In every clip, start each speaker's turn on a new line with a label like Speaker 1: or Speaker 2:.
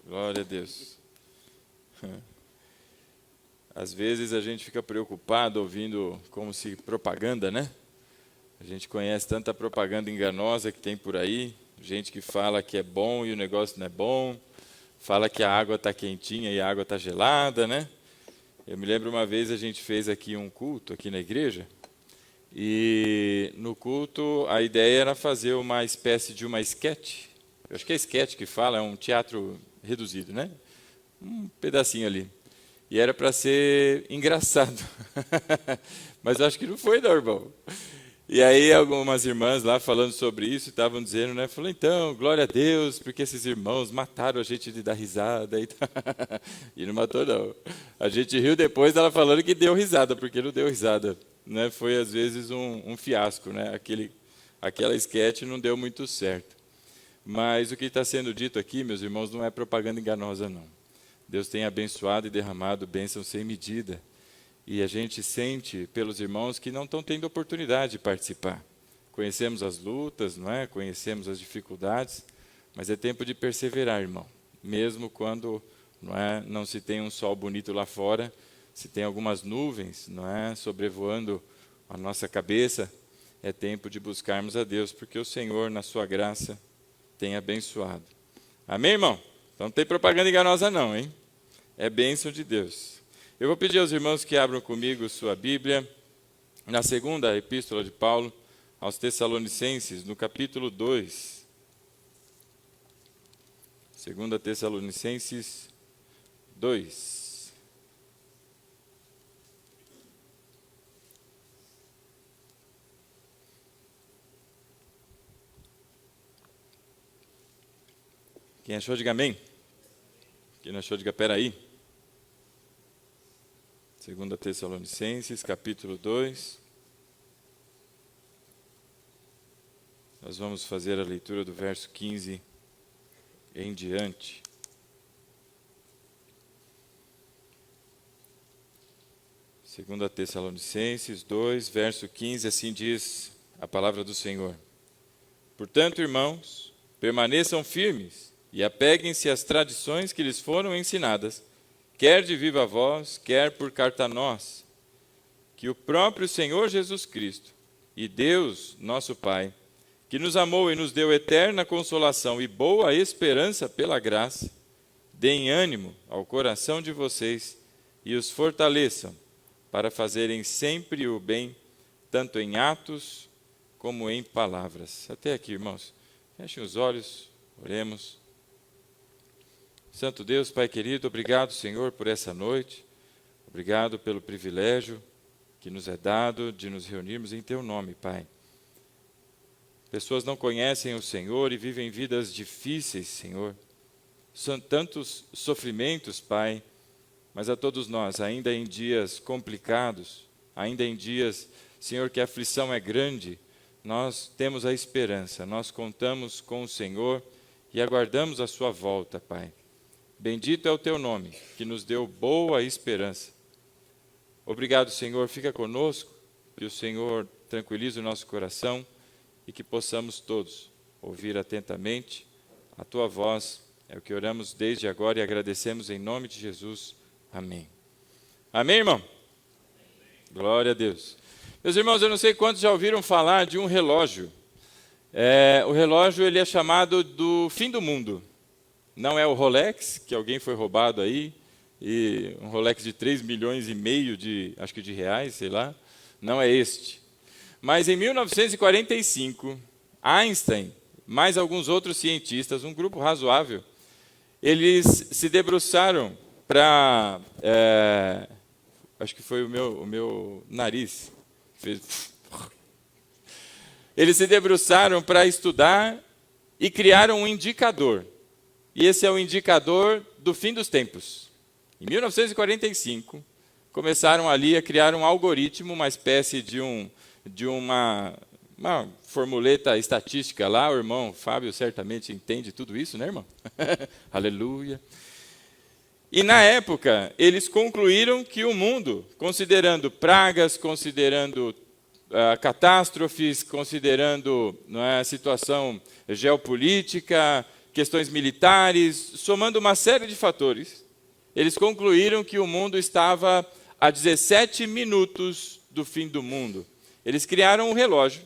Speaker 1: Glória a Deus. Às vezes a gente fica preocupado ouvindo como se propaganda, né? A gente conhece tanta propaganda enganosa que tem por aí, gente que fala que é bom e o negócio não é bom, fala que a água está quentinha e a água está gelada, né? Eu me lembro uma vez a gente fez aqui um culto aqui na igreja e no culto a ideia era fazer uma espécie de uma sketch. Eu acho que é sketch que fala, é um teatro reduzido, né? Um pedacinho ali. E era para ser engraçado. Mas eu acho que não foi, não, irmão. E aí algumas irmãs lá falando sobre isso estavam dizendo, né? Falou, então, glória a Deus, porque esses irmãos mataram a gente de dar risada. E não matou, não. A gente riu depois dela falando que deu risada, porque não deu risada. Né? Foi, às vezes, um fiasco, né? Aquela sketch não deu muito certo. Mas o que está sendo dito aqui, meus irmãos, não é propaganda enganosa, não. Deus tem abençoado e derramado bênçãos sem medida. E a gente sente pelos irmãos que não estão tendo oportunidade de participar. Conhecemos as lutas, não é? Conhecemos as dificuldades, mas é tempo de perseverar, irmão. Mesmo quando não se tem um sol bonito lá fora, se tem algumas nuvens, não é, sobrevoando a nossa cabeça, é tempo de buscarmos a Deus, porque o Senhor, na sua graça, tem abençoado. Amém, irmão? Então não tem propaganda enganosa não, hein? É bênção de Deus. Eu vou pedir aos irmãos que abram comigo sua Bíblia, na segunda epístola de Paulo aos Tessalonicenses, no capítulo 2. 2 Tessalonicenses 2. Quem achou, diga amém. Quem não achou, diga peraí. 2 Tessalonicenses, capítulo 2. Nós vamos fazer a leitura do verso 15 em diante. Segunda Tessalonicenses 2, verso 15, assim diz a palavra do Senhor. Portanto, irmãos, permaneçam firmes e apeguem-se às tradições que lhes foram ensinadas, quer de viva voz, quer por carta a nós, que o próprio Senhor Jesus Cristo e Deus, nosso Pai, que nos amou e nos deu eterna consolação e boa esperança pela graça, deem ânimo ao coração de vocês e os fortaleçam para fazerem sempre o bem, tanto em atos como em palavras. Até aqui, irmãos. Fechem os olhos, oremos. Santo Deus, Pai querido, obrigado, Senhor, por essa noite. Obrigado pelo privilégio que nos é dado de nos reunirmos em Teu nome, Pai. Pessoas não conhecem o Senhor e vivem vidas difíceis, Senhor. São tantos sofrimentos, Pai, mas a todos nós, ainda em dias complicados, ainda em dias, Senhor, que a aflição é grande, nós temos a esperança, nós contamos com o Senhor e aguardamos a sua volta, Pai. Bendito é o Teu nome, que nos deu boa esperança. Obrigado, Senhor, fica conosco, que o Senhor tranquilize o nosso coração e que possamos todos ouvir atentamente a Tua voz. É o que oramos desde agora e agradecemos em nome de Jesus. Amém. Amém, irmão? Glória a Deus. Meus irmãos, eu não sei quantos já ouviram falar de um relógio. O relógio ele é chamado do fim do mundo. Não é o Rolex, que alguém foi roubado aí, e um Rolex de 3,5 milhões de reais, sei lá. Não é este. Mas em 1945, Einstein, mais alguns outros cientistas, um grupo razoável, eles se debruçaram para... acho que foi o meu nariz. Eles se debruçaram para estudar e criaram um indicador. E esse é o indicador do fim dos tempos. Em 1945, começaram ali a criar um algoritmo, uma espécie de uma formuleta estatística lá. O irmão Fábio certamente entende tudo isso, né, irmão? Aleluia. E na época, eles concluíram que o mundo, considerando pragas, considerando catástrofes, considerando a situação geopolítica, questões militares, somando uma série de fatores, eles concluíram que o mundo estava a 17 minutos do fim do mundo. Eles criaram um relógio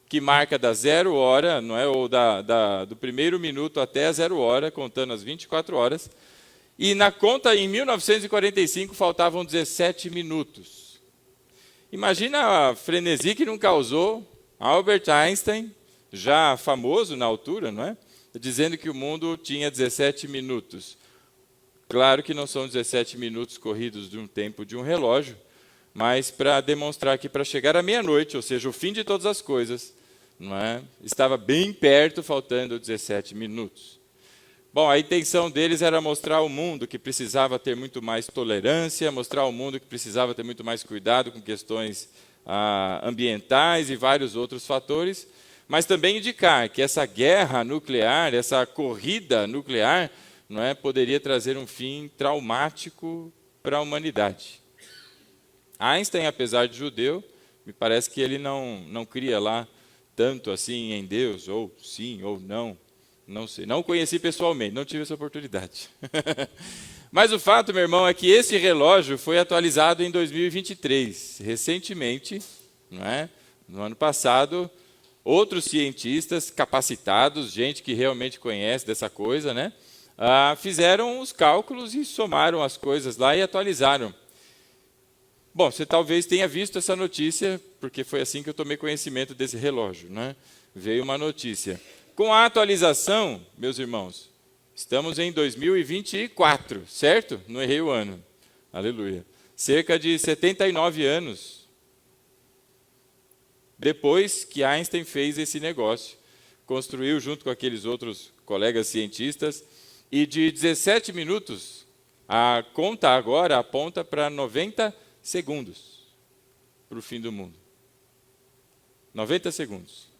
Speaker 1: que marca da 0 hora, não é, ou do primeiro minuto até a 0 hora, contando as 24 horas. E na conta, em 1945, faltavam 17 minutos. Imagina a frenesi que não causou Albert Einstein, já famoso na altura, não é? Dizendo que o mundo tinha 17 minutos. Claro que não são 17 minutos corridos de um tempo de um relógio, mas para demonstrar que para chegar à meia-noite, ou seja, o fim de todas as coisas, não é? Estava bem perto, faltando 17 minutos. Bom, a intenção deles era mostrar ao mundo que precisava ter muito mais tolerância, mostrar ao mundo que precisava ter muito mais cuidado com questões ambientais e vários outros fatores, mas também indicar que essa guerra nuclear, essa corrida nuclear, não é, poderia trazer um fim traumático para a humanidade. Einstein, apesar de judeu, me parece que ele não cria lá tanto assim em Deus, ou sim, ou não sei. Não o conheci pessoalmente, não tive essa oportunidade. Mas o fato, meu irmão, é que esse relógio foi atualizado em 2023. Recentemente, não é? No ano passado, outros cientistas capacitados, gente que realmente conhece dessa coisa, né? Fizeram os cálculos e somaram as coisas lá e atualizaram. Bom, você talvez tenha visto essa notícia, porque foi assim que eu tomei conhecimento desse relógio, né? Veio uma notícia. Com a atualização, meus irmãos, estamos em 2024, certo? Não errei o ano. Aleluia. Cerca de 79 anos depois que Einstein fez esse negócio. Construiu junto com aqueles outros colegas cientistas. E de 17 minutos, a conta agora aponta para 90 segundos para o fim do mundo. 90 segundos.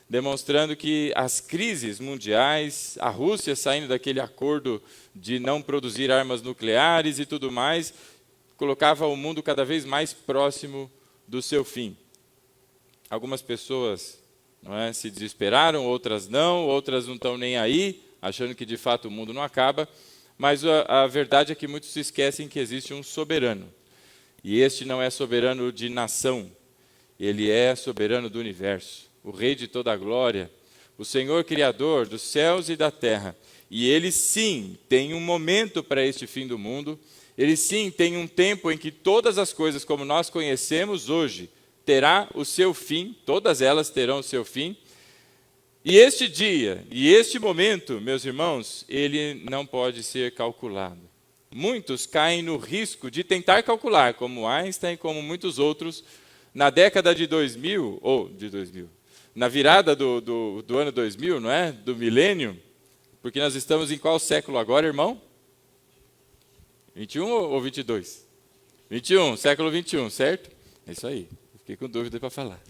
Speaker 1: Demonstrando que as crises mundiais, a Rússia saindo daquele acordo de não produzir armas nucleares e tudo mais, colocava o mundo cada vez mais próximo do seu fim. Algumas pessoas se desesperaram, outras não estão nem aí, achando que de fato o mundo não acaba, mas a verdade é que muitos se esquecem que existe um soberano. E este não é soberano de nação, ele é soberano do universo. O Rei de toda a glória, o Senhor Criador dos céus e da terra. E Ele sim tem um momento para este fim do mundo, Ele sim tem um tempo em que todas as coisas como nós conhecemos hoje terá o seu fim, todas elas terão o seu fim. E este dia, e este momento, meus irmãos, ele não pode ser calculado. Muitos caem no risco de tentar calcular, como Einstein, como muitos outros, na década de 2000, na virada do ano 2000, não é? Do milênio, porque nós estamos em qual século agora, irmão? 21 ou 22? 21, século 21, certo? É isso aí, fiquei com dúvida para falar.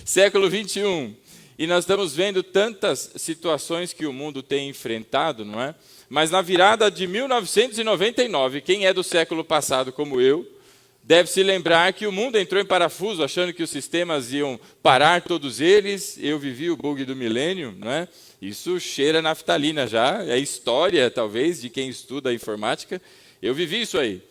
Speaker 1: Século 21, e nós estamos vendo tantas situações que o mundo tem enfrentado, não é? Mas na virada de 1999, quem é do século passado como eu, deve se lembrar que o mundo entrou em parafuso, achando que os sistemas iam parar todos eles. Eu vivi o bug do milênio, não é? Isso cheira naftalina já, é história, talvez, de quem estuda a informática. Eu vivi isso aí.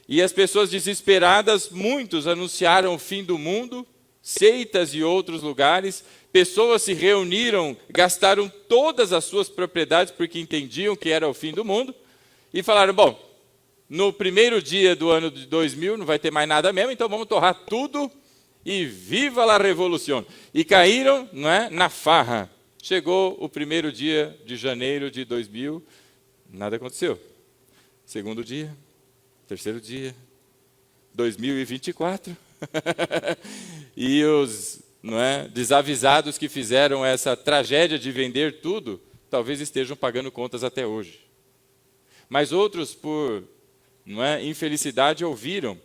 Speaker 1: E as pessoas desesperadas, muitos anunciaram o fim do mundo, seitas e outros lugares, pessoas se reuniram, gastaram todas as suas propriedades, porque entendiam que era o fim do mundo, e falaram, bom, no primeiro dia do ano de 2000 não vai ter mais nada mesmo, então vamos torrar tudo e viva la revolução. E caíram, não é, na farra. Chegou o primeiro dia de janeiro de 2000, nada aconteceu. Segundo dia, terceiro dia, 2024. E os desavisados que fizeram essa tragédia de vender tudo, talvez estejam pagando contas até hoje. Mas outros, por infelicidade, ouviram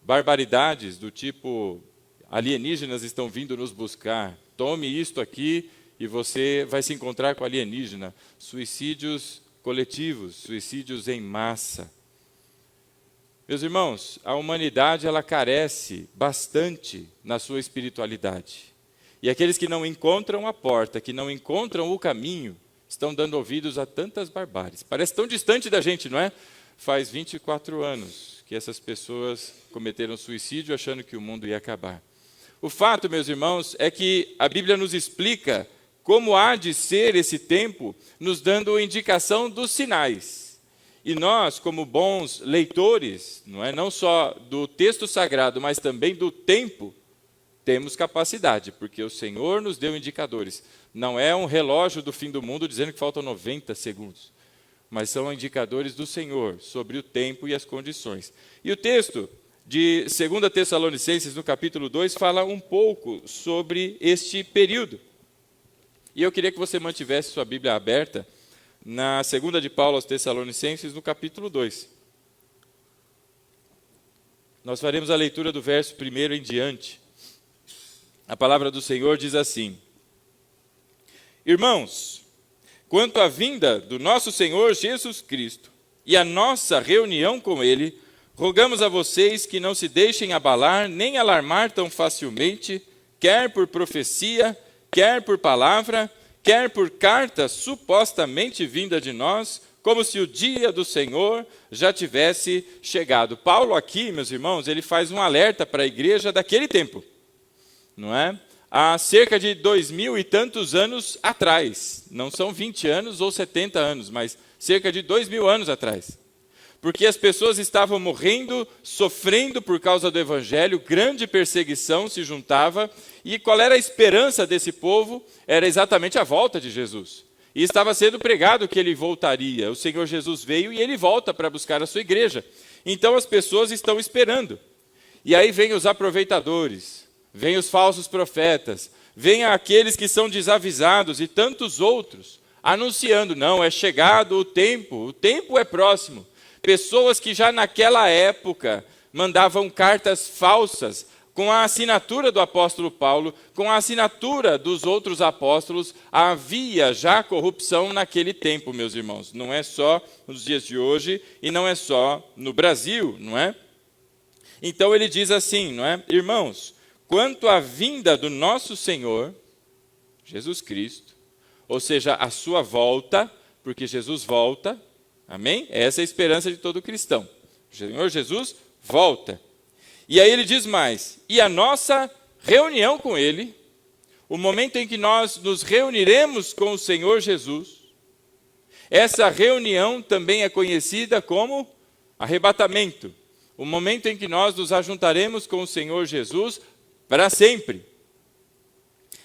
Speaker 1: barbaridades do tipo, alienígenas estão vindo nos buscar, tome isto aqui e você vai se encontrar com alienígena. Suicídios coletivos, suicídios em massa. Meus irmãos, a humanidade ela carece bastante na sua espiritualidade. E aqueles que não encontram a porta, que não encontram o caminho, estão dando ouvidos a tantas barbáries. Parece tão distante da gente, não é? Faz 24 anos que essas pessoas cometeram suicídio achando que o mundo ia acabar. O fato, meus irmãos, é que a Bíblia nos explica como há de ser esse tempo, nos dando indicação dos sinais. E nós, como bons leitores, não só do texto sagrado, mas também do tempo, temos capacidade, porque o Senhor nos deu indicadores. Não é um relógio do fim do mundo dizendo que faltam 90 segundos, mas são indicadores do Senhor sobre o tempo e as condições. E o texto de 2 Tessalonicenses, no capítulo 2, fala um pouco sobre este período. E eu queria que você mantivesse sua Bíblia aberta na 2 de Paulo aos Tessalonicenses, no capítulo 2. Nós faremos a leitura do verso 1 em diante. A palavra do Senhor diz assim: Irmãos, quanto à vinda do nosso Senhor Jesus Cristo e a nossa reunião com Ele, rogamos a vocês que não se deixem abalar nem alarmar tão facilmente, quer por profecia, quer por palavra, quer por carta supostamente vinda de nós, como se o dia do Senhor já tivesse chegado. Paulo aqui, meus irmãos, ele faz um alerta para a igreja daquele tempo, não é? Há cerca de 2000 e tantos anos atrás, não são 20 anos ou 70 anos, mas cerca de 2000 anos atrás. Porque as pessoas estavam morrendo, sofrendo por causa do Evangelho, grande perseguição se juntava, e qual era a esperança desse povo? Era exatamente a volta de Jesus. E estava sendo pregado que ele voltaria. O Senhor Jesus veio e ele volta para buscar a sua igreja. Então as pessoas estão esperando. E aí vem os aproveitadores, vem os falsos profetas, vem aqueles que são desavisados e tantos outros, anunciando, não, é chegado o tempo é próximo. Pessoas que já naquela época mandavam cartas falsas com a assinatura do apóstolo Paulo, com a assinatura dos outros apóstolos. Havia já corrupção naquele tempo, meus irmãos. Não é só nos dias de hoje e não é só no Brasil, não é? Então ele diz assim, não é? Irmãos, quanto à vinda do nosso Senhor, Jesus Cristo, ou seja, a sua volta, porque Jesus volta, amém? Essa é a esperança de todo cristão. O Senhor Jesus volta. E aí ele diz mais, e a nossa reunião com Ele, o momento em que nós nos reuniremos com o Senhor Jesus, essa reunião também é conhecida como arrebatamento. O momento em que nós nos ajuntaremos com o Senhor Jesus para sempre.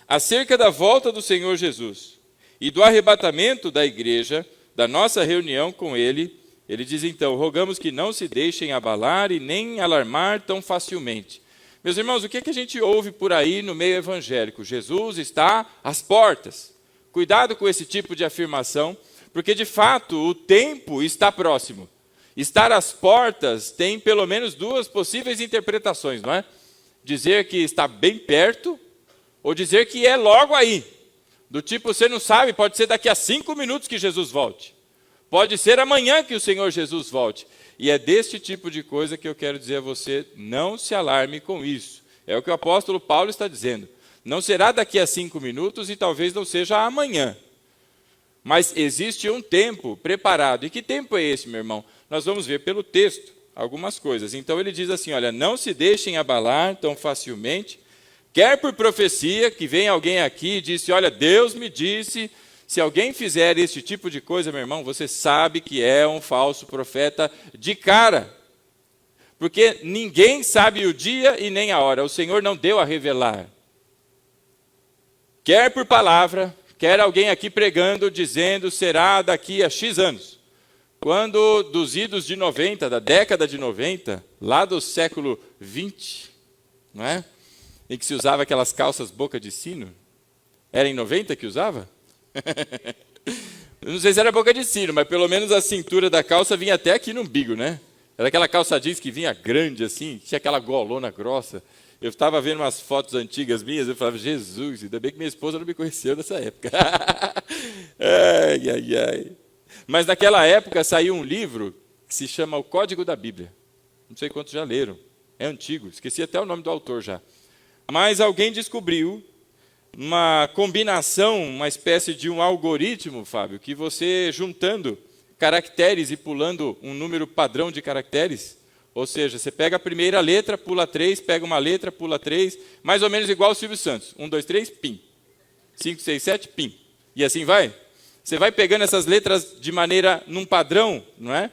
Speaker 1: Acerca da volta do Senhor Jesus e do arrebatamento da igreja, da nossa reunião com Ele, ele diz então, rogamos que não se deixem abalar e nem alarmar tão facilmente. Meus irmãos, o que é que a gente ouve por aí no meio evangélico? Jesus está às portas. Cuidado com esse tipo de afirmação, porque de fato o tempo está próximo. Estar às portas tem pelo menos duas possíveis interpretações, não é? Dizer que está bem perto, ou dizer que é logo aí. Do tipo, você não sabe, pode ser daqui a 5 minutos que Jesus volte. Pode ser amanhã que o Senhor Jesus volte. E é deste tipo de coisa que eu quero dizer a você, não se alarme com isso. É o que o apóstolo Paulo está dizendo. Não será daqui a 5 minutos e talvez não seja amanhã. Mas existe um tempo preparado. E que tempo é esse, meu irmão? Nós vamos ver pelo texto algumas coisas. Então ele diz assim, olha, não se deixem abalar tão facilmente, quer por profecia, que vem alguém aqui e disse, olha, Deus me disse. Se alguém fizer esse tipo de coisa, meu irmão, você sabe que é um falso profeta de cara. Porque ninguém sabe o dia e nem a hora. O Senhor não deu a revelar. Quer por palavra, quer alguém aqui pregando, dizendo, será daqui a X anos. Quando dos idos de 90, da década de 90, lá do século 20, não é? Em que se usava aquelas calças boca de sino. Era em 90 que usava? Não sei se era boca de sino, mas pelo menos a cintura da calça vinha até aqui no umbigo, né? Era aquela calça jeans que vinha grande assim, tinha aquela golona grossa. Eu estava vendo umas fotos antigas minhas, eu falava, Jesus, ainda bem que minha esposa não me conheceu nessa época. Ai, ai, ai. Mas naquela época saiu um livro que se chama O Código da Bíblia. Não sei quantos já leram, é antigo, esqueci até o nome do autor já. Mas alguém descobriu uma combinação, uma espécie de um algoritmo, Fábio, que você juntando caracteres e pulando um número padrão de caracteres, ou seja, você pega a primeira letra, pula 3, pega uma letra, pula 3, mais ou menos igual o Silvio Santos. 1, 2, 3, pim. 5, 6, 7, pim. E assim vai. Você vai pegando essas letras de maneira, num padrão, não é?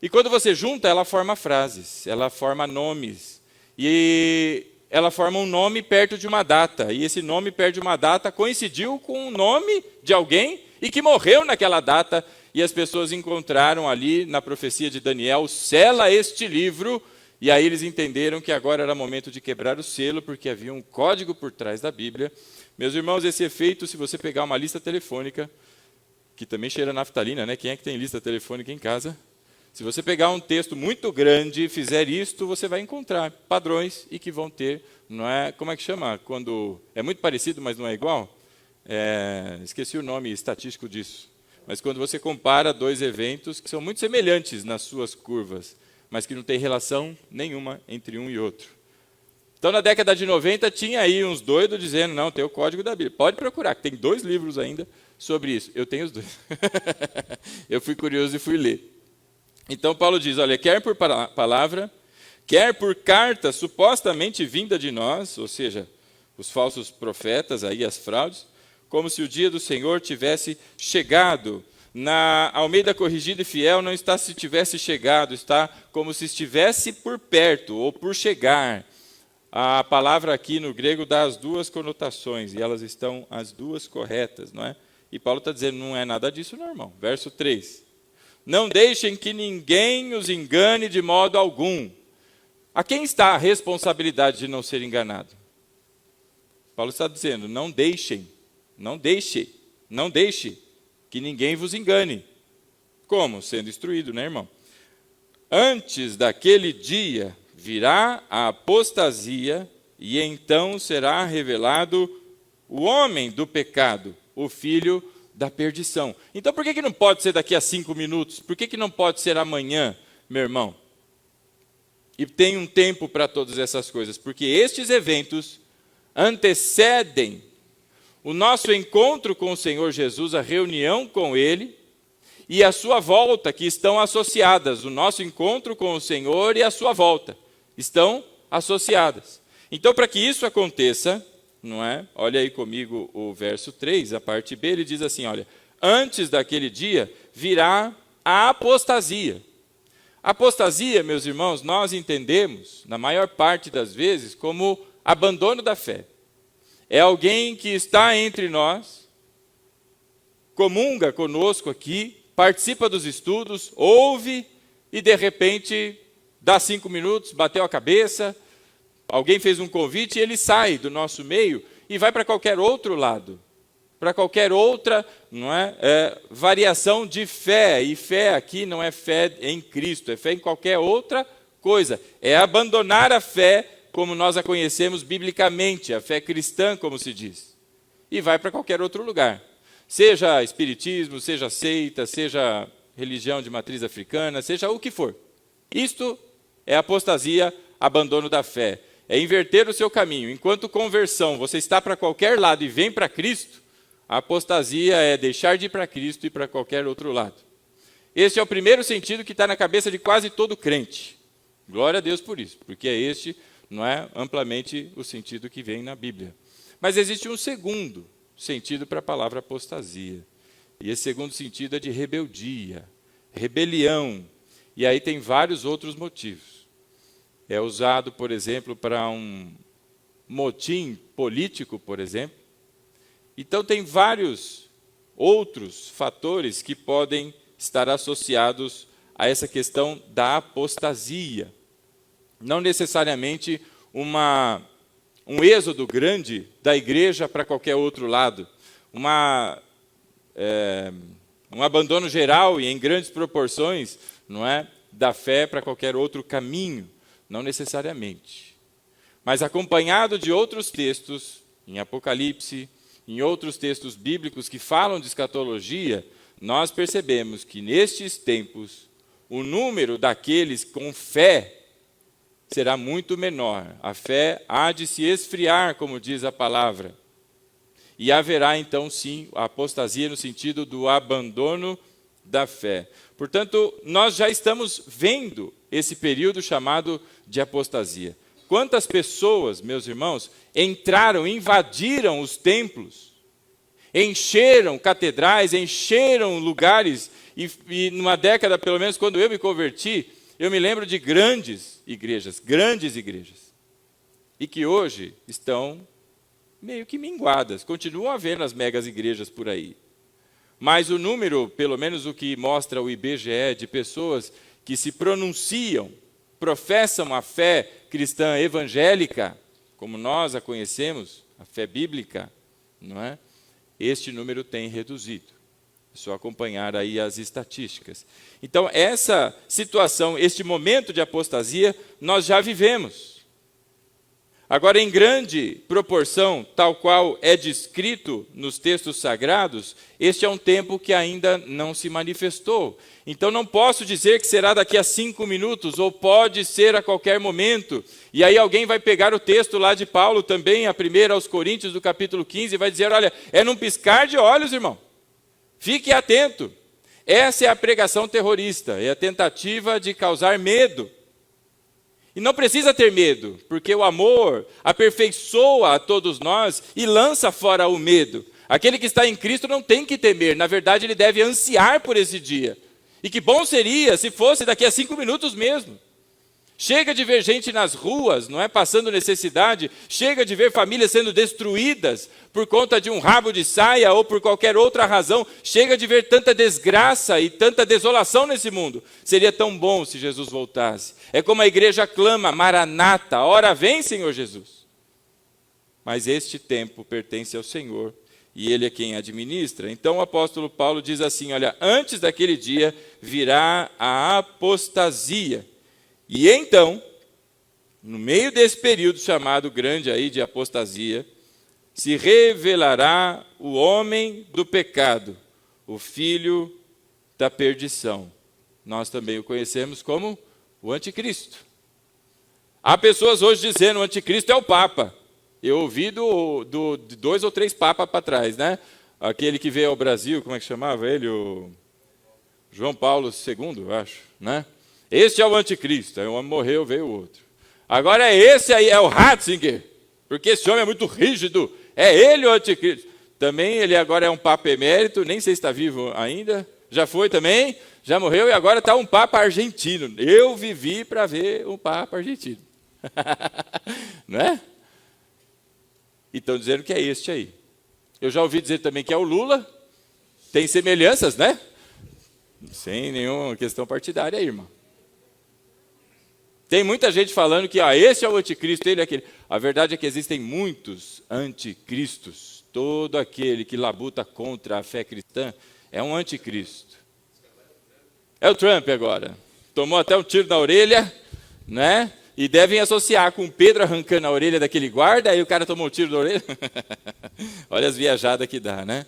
Speaker 1: E quando você junta, ela forma frases, ela forma nomes. E ela forma um nome perto de uma data. E esse nome perto de uma data coincidiu com o nome de alguém e que morreu naquela data. E as pessoas encontraram ali, na profecia de Daniel, sela este livro. E aí eles entenderam que agora era momento de quebrar o selo, porque havia um código por trás da Bíblia. Meus irmãos, esse efeito, se você pegar uma lista telefônica, que também cheira naftalina, né? Quem é que tem lista telefônica em casa? Se você pegar um texto muito grande e fizer isto, você vai encontrar padrões e que vão ter, não é, como é que chama? Quando é muito parecido, mas não é igual? Esqueci o nome estatístico disso. Mas quando você compara dois eventos que são muito semelhantes nas suas curvas, mas que não tem relação nenhuma entre um e outro. Então, na década de 90, tinha aí uns doidos dizendo, não, tem o código da Bíblia. Pode procurar, que tem 2 livros ainda sobre isso. Eu tenho os 2. Eu fui curioso e fui ler. Então, Paulo diz, olha, quer por palavra, quer por carta supostamente vinda de nós, ou seja, os falsos profetas, aí as fraudes, como se o dia do Senhor tivesse chegado. Na Almeida Corrigida e Fiel não está se tivesse chegado, está como se estivesse por perto ou por chegar. A palavra aqui no grego dá as 2 conotações e elas estão as 2 corretas, não é? E Paulo está dizendo, não é nada disso não, irmão. Verso 3. Não deixem que ninguém os engane de modo algum. A quem está a responsabilidade de não ser enganado? Paulo está dizendo, não deixe que ninguém vos engane. Como? Sendo instruído, né, irmão? Antes daquele dia virá a apostasia e então será revelado o homem do pecado, o filho da perdição. Então por que não pode ser daqui a 5 minutos? Por que não pode ser amanhã, meu irmão? E tem um tempo para todas essas coisas, porque estes eventos antecedem o nosso encontro com o Senhor Jesus, a reunião com Ele, e a sua volta, que estão associadas. O nosso encontro com o Senhor e a sua volta estão associadas. Então, para que isso aconteça, não é? Olha aí comigo o verso 3, a parte B, ele diz assim, olha, antes daquele dia virá a apostasia. Apostasia, meus irmãos, nós entendemos, na maior parte das vezes, como abandono da fé. É alguém que está entre nós, comunga conosco aqui, participa dos estudos, ouve e de repente dá 5 minutos, bateu a cabeça, alguém fez um convite e ele sai do nosso meio e vai para qualquer outro lado, para qualquer outra, não é, variação de fé. E fé aqui não é fé em Cristo, é fé em qualquer outra coisa. É abandonar a fé como nós a conhecemos biblicamente, a fé cristã, como se diz. E vai para qualquer outro lugar. Seja espiritismo, seja seita, seja religião de matriz africana, seja o que for. Isto é apostasia, abandono da fé. É inverter o seu caminho. Enquanto conversão, você está para qualquer lado e vem para Cristo, a apostasia é deixar de ir para Cristo e ir para qualquer outro lado. Este é o primeiro sentido que está na cabeça de quase todo crente. Glória a Deus por isso, porque é este, não é amplamente o sentido que vem na Bíblia. Mas existe um segundo sentido para a palavra apostasia. E esse segundo sentido é de rebeldia, rebelião. E aí tem vários outros motivos. É usado, por exemplo, para um motim político, por exemplo. Então tem vários outros fatores que podem estar associados a essa questão da apostasia. Não necessariamente um êxodo grande da igreja para qualquer outro lado, um abandono geral e em grandes proporções, não é, da fé para qualquer outro caminho, não necessariamente. Mas acompanhado de outros textos, em Apocalipse, em outros textos bíblicos que falam de escatologia, nós percebemos que nestes tempos, o número daqueles com fé será muito menor. A fé há de se esfriar, como diz a palavra. e haverá então sim a apostasia no sentido do abandono da fé. Portanto, nós já estamos vendo esse período chamado de apostasia. Quantas pessoas, meus irmãos, entraram, invadiram os templos, encheram catedrais, encheram lugares, e numa década, pelo menos, quando eu me converti, eu me lembro de grandes igrejas, e que hoje estão meio que minguadas. Continuam havendo as megas igrejas por aí. Mas o número, pelo menos o que mostra o IBGE, de pessoas que se pronunciam, professam a fé cristã evangélica, como nós a conhecemos, a fé bíblica, não é? Este número tem reduzido. É só acompanhar aí as estatísticas. Então, essa situação, este momento de apostasia, nós já vivemos. Agora, em grande proporção, tal qual é descrito nos textos sagrados, este é um tempo que ainda não se manifestou. Então, não posso dizer que será daqui a 5 minutos, ou pode ser a qualquer momento. E aí alguém vai pegar o texto lá de Paulo também, a 1 aos Coríntios, do capítulo 15, e vai dizer, olha, é num piscar de olhos, irmão. Fique atento. Essa é a pregação terrorista, é a tentativa de causar medo. E não precisa ter medo, porque o amor aperfeiçoa a todos nós e lança fora o medo. Aquele que está em Cristo não tem que temer, na verdade ele deve ansiar por esse dia. E que bom seria se fosse daqui a 5 minutos mesmo. Chega de ver gente nas ruas, não é, passando necessidade, chega de ver famílias sendo destruídas por conta de um rabo de saia ou por qualquer outra razão, chega de ver tanta desgraça e tanta desolação nesse mundo. Seria tão bom se Jesus voltasse. É como a igreja clama, Maranata, ora vem, Senhor Jesus. Mas este tempo pertence ao Senhor e Ele é quem administra. Então o apóstolo Paulo diz assim, olha, antes daquele dia virá a apostasia. E então, no meio desse período chamado grande aí de apostasia, se revelará o homem do pecado, o filho da perdição. Nós também o conhecemos como o anticristo. Há pessoas hoje dizendo que o anticristo é o Papa. Eu ouvi de 2 ou 3 papas para trás, né? Aquele que veio ao Brasil, como é que chamava ele? O João Paulo II, eu acho, né? Este é o anticristo, aí um homem morreu, veio o outro. Agora esse aí é o Ratzinger, porque esse homem é muito rígido, é ele o anticristo. Também ele agora é um papa emérito, nem sei se está vivo ainda, já foi também, já morreu e agora está um papa argentino. Eu vivi para ver um papa argentino. Não é? E estão dizendo que é este aí. Eu já ouvi dizer também que é o Lula, tem semelhanças, né? Sem nenhuma questão partidária aí, irmão. Tem muita gente falando que esse é o anticristo, ele é aquele. A verdade é que existem muitos anticristos. Todo aquele que labuta contra a fé cristã é um anticristo. É o Trump agora. Tomou até um tiro na orelha, né? E devem associar com Pedro arrancando a orelha daquele guarda, aí o cara tomou um tiro na orelha. Olha as viajadas que dá, né?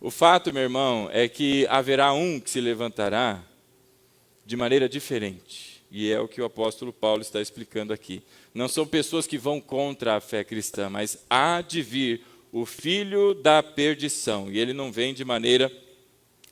Speaker 1: O fato, meu irmão, é que haverá um que se levantará de maneira diferente. E é o que o apóstolo Paulo está explicando aqui. Não são pessoas que vão contra a fé cristã, mas há de vir o filho da perdição. E ele não vem de maneira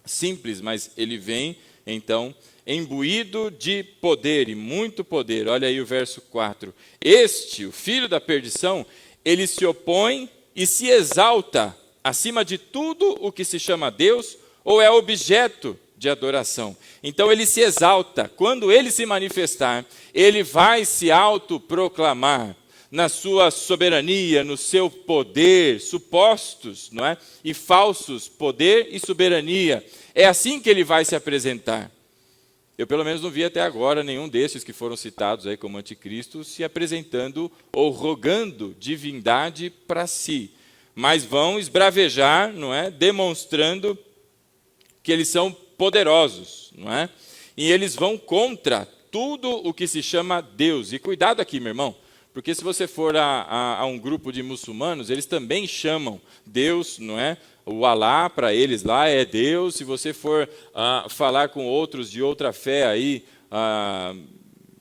Speaker 1: simples, mas ele vem, então, imbuído de poder, e muito poder. Olha aí o verso 4. Este, o filho da perdição, ele se opõe e se exalta acima de tudo o que se chama Deus ou é objeto de adoração. Então ele se exalta. Quando ele se manifestar, ele vai se autoproclamar na sua soberania, no seu poder, supostos, não é? E falsos poder e soberania. É assim que ele vai se apresentar. Eu pelo menos não vi até agora nenhum desses que foram citados aí como anticristo se apresentando ou rogando divindade para si. Mas vão esbravejar, não é? Demonstrando que eles são poderosos, não é? E eles vão contra tudo o que se chama Deus. E cuidado aqui, meu irmão, porque se você for a um grupo de muçulmanos, eles também chamam Deus, não é? O Alá para eles lá é Deus. Se você for falar com outros de outra fé aí,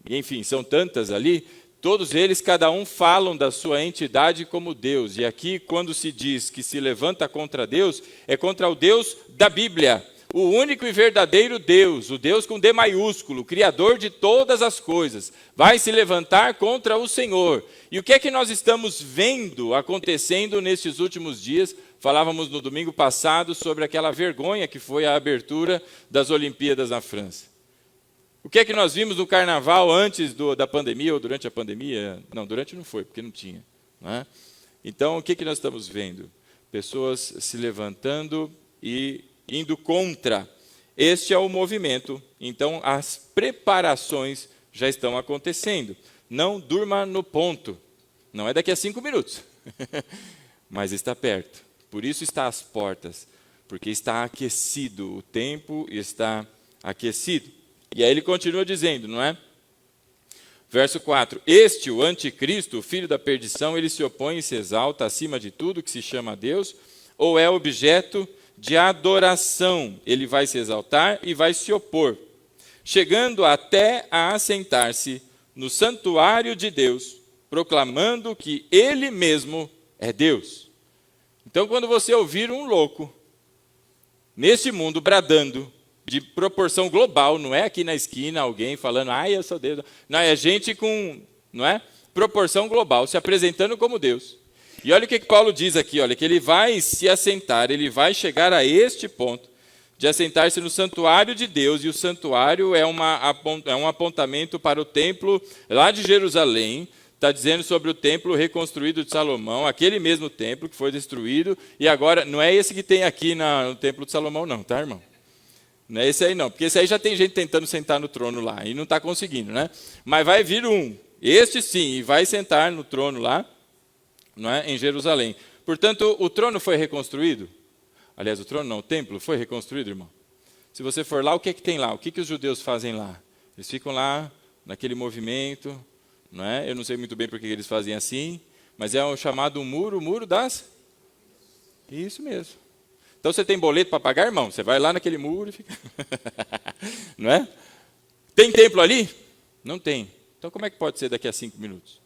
Speaker 1: enfim, são tantas ali, Todos eles, cada um, falam da sua entidade como Deus. E aqui, quando se diz que se levanta contra Deus, é contra o Deus da Bíblia. O único e verdadeiro Deus, o Deus com D maiúsculo, o Criador de todas as coisas, vai se levantar contra o Senhor. E o que é que nós estamos vendo acontecendo nestes últimos dias? Falávamos no domingo passado sobre aquela vergonha que foi a abertura das Olimpíadas na França. O que é que nós vimos no carnaval antes da pandemia ou durante a pandemia? Não, durante não foi, porque não tinha. Não é? Então, o que é que nós estamos vendo? Pessoas se levantando e indo contra. Este é o movimento. Então, as preparações já estão acontecendo. Não durma no ponto. Não é daqui a 5 minutos, mas está perto. Por isso está às portas, porque está aquecido, o tempo está aquecido. E aí ele continua dizendo, não é? Verso 4. Este, o anticristo, o filho da perdição, ele se opõe e se exalta acima de tudo que se chama Deus, ou é objeto de adoração. Ele vai se exaltar e vai se opor, chegando até a assentar-se no santuário de Deus, proclamando que ele mesmo é Deus. Então, quando você ouvir um louco neste mundo bradando, de proporção global, não é aqui na esquina alguém falando, eu sou Deus. Não, é gente com, não é? Proporção global, se apresentando como Deus. E olha o que Paulo diz aqui, olha, que ele vai se assentar, ele vai chegar a este ponto, de assentar-se no santuário de Deus, e o santuário é um apontamento para o templo lá de Jerusalém. Está dizendo sobre o templo reconstruído de Salomão, aquele mesmo templo que foi destruído, e agora, não é esse que tem aqui no templo de Salomão não, tá, irmão? Não é esse aí não, porque esse aí já tem gente tentando sentar no trono lá, e não está conseguindo, né? Mas vai vir este sim, e vai sentar no trono lá, não é? Em Jerusalém. Portanto, o trono foi reconstruído? Aliás, o trono não, o templo foi reconstruído, irmão? Se você for lá, o que é que tem lá? O que os judeus fazem lá? Eles ficam lá, naquele movimento, não é? Eu não sei muito bem por que eles fazem assim, mas é o chamado muro das... Isso mesmo. Então você tem boleto para pagar, irmão? Você vai lá naquele muro e fica... Não é? Tem templo ali? Não tem. Então como é que pode ser daqui a 5 minutos?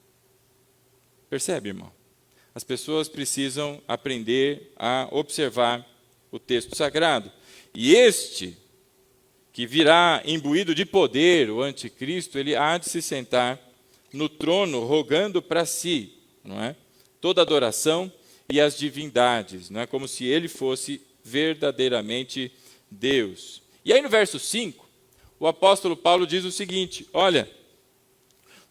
Speaker 1: Percebe, irmão? As pessoas precisam aprender a observar o texto sagrado. E este, que virá imbuído de poder, o anticristo, ele há de se sentar no trono, rogando para si, não é? Toda adoração e as divindades, não é? Como se ele fosse verdadeiramente Deus. E aí no verso 5, o apóstolo Paulo diz o seguinte, olha,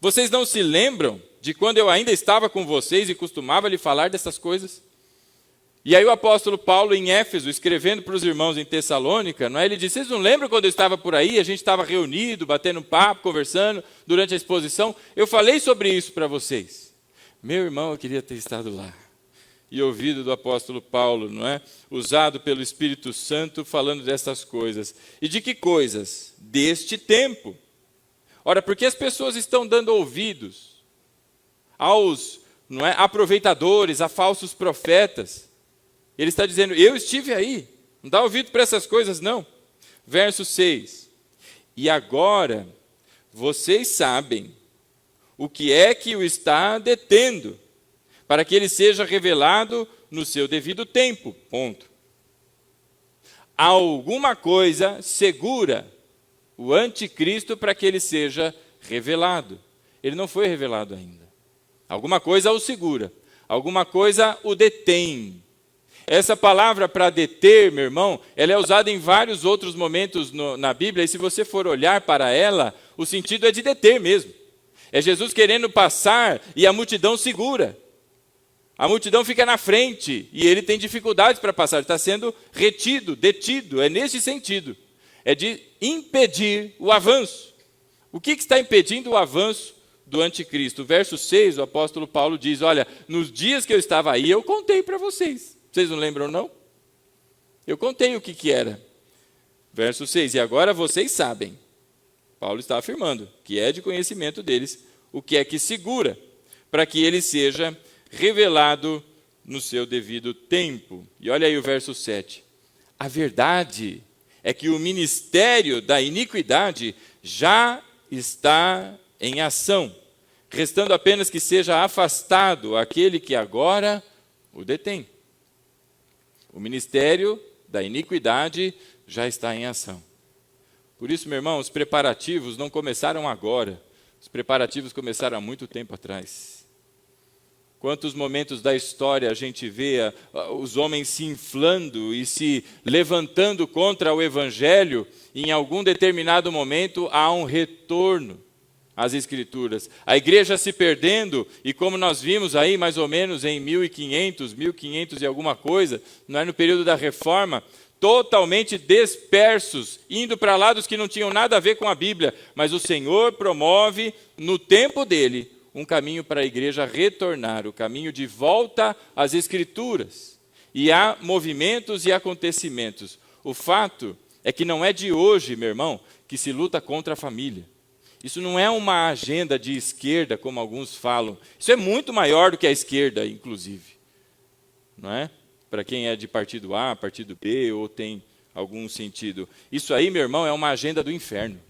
Speaker 1: vocês não se lembram de quando eu ainda estava com vocês e costumava lhe falar dessas coisas? E aí o apóstolo Paulo em Éfeso, escrevendo para os irmãos em Tessalônica, não é? Ele diz, vocês não lembram quando eu estava por aí, a gente estava reunido, batendo papo, conversando, durante a exposição, eu falei sobre isso para vocês. Meu irmão, eu queria ter estado lá. E ouvido do apóstolo Paulo, não é? Usado pelo Espírito Santo falando dessas coisas. E de que coisas? Deste tempo. Ora, porque as pessoas estão dando ouvidos aos, não é, aproveitadores, a falsos profetas? Ele está dizendo, eu estive aí. Não dá ouvido para essas coisas, não. Verso 6. E agora, vocês sabem o que é que o está detendo, para que ele seja revelado no seu devido tempo. Ponto. Há alguma coisa segura o anticristo para que ele seja revelado. Ele não foi revelado ainda. Alguma coisa o segura. Alguma coisa o detém. Essa palavra para deter, meu irmão, ela é usada em vários outros momentos na Bíblia, e se você for olhar para ela, o sentido é de deter mesmo. É Jesus querendo passar e a multidão segura. A multidão fica na frente e ele tem dificuldades para passar, está sendo retido, detido, é nesse sentido. É de impedir o avanço. O que está impedindo o avanço do anticristo? Verso 6, o apóstolo Paulo diz, olha, nos dias que eu estava aí, eu contei para vocês. Vocês não lembram, não? Eu contei o que era. Verso 6, e agora vocês sabem. Paulo está afirmando que é de conhecimento deles o que é que segura, para que ele seja revelado no seu devido tempo. E olha aí o verso 7. A verdade é que o ministério da iniquidade já está em ação. restando apenas que seja afastado aquele que agora o detém. O ministério da iniquidade já está em ação. Por isso, meu irmão, os preparativos não começaram agora. Os preparativos começaram há muito tempo atrás. Quantos momentos da história a gente vê os homens se inflando e se levantando contra o Evangelho, e em algum determinado momento há um retorno às Escrituras. A igreja se perdendo, e como nós vimos aí mais ou menos em 1500 e alguma coisa, não é, no período da Reforma, totalmente dispersos, indo para lados que não tinham nada a ver com a Bíblia, mas o Senhor promove no tempo dele um caminho para a igreja retornar, o caminho de volta às Escrituras. E há movimentos e acontecimentos. O fato é que não é de hoje, meu irmão, que se luta contra a família. Isso não é uma agenda de esquerda, como alguns falam. Isso é muito maior do que a esquerda, inclusive. Não é? Para quem é de partido A, partido B, ou tem algum sentido. Isso aí, meu irmão, é uma agenda do inferno.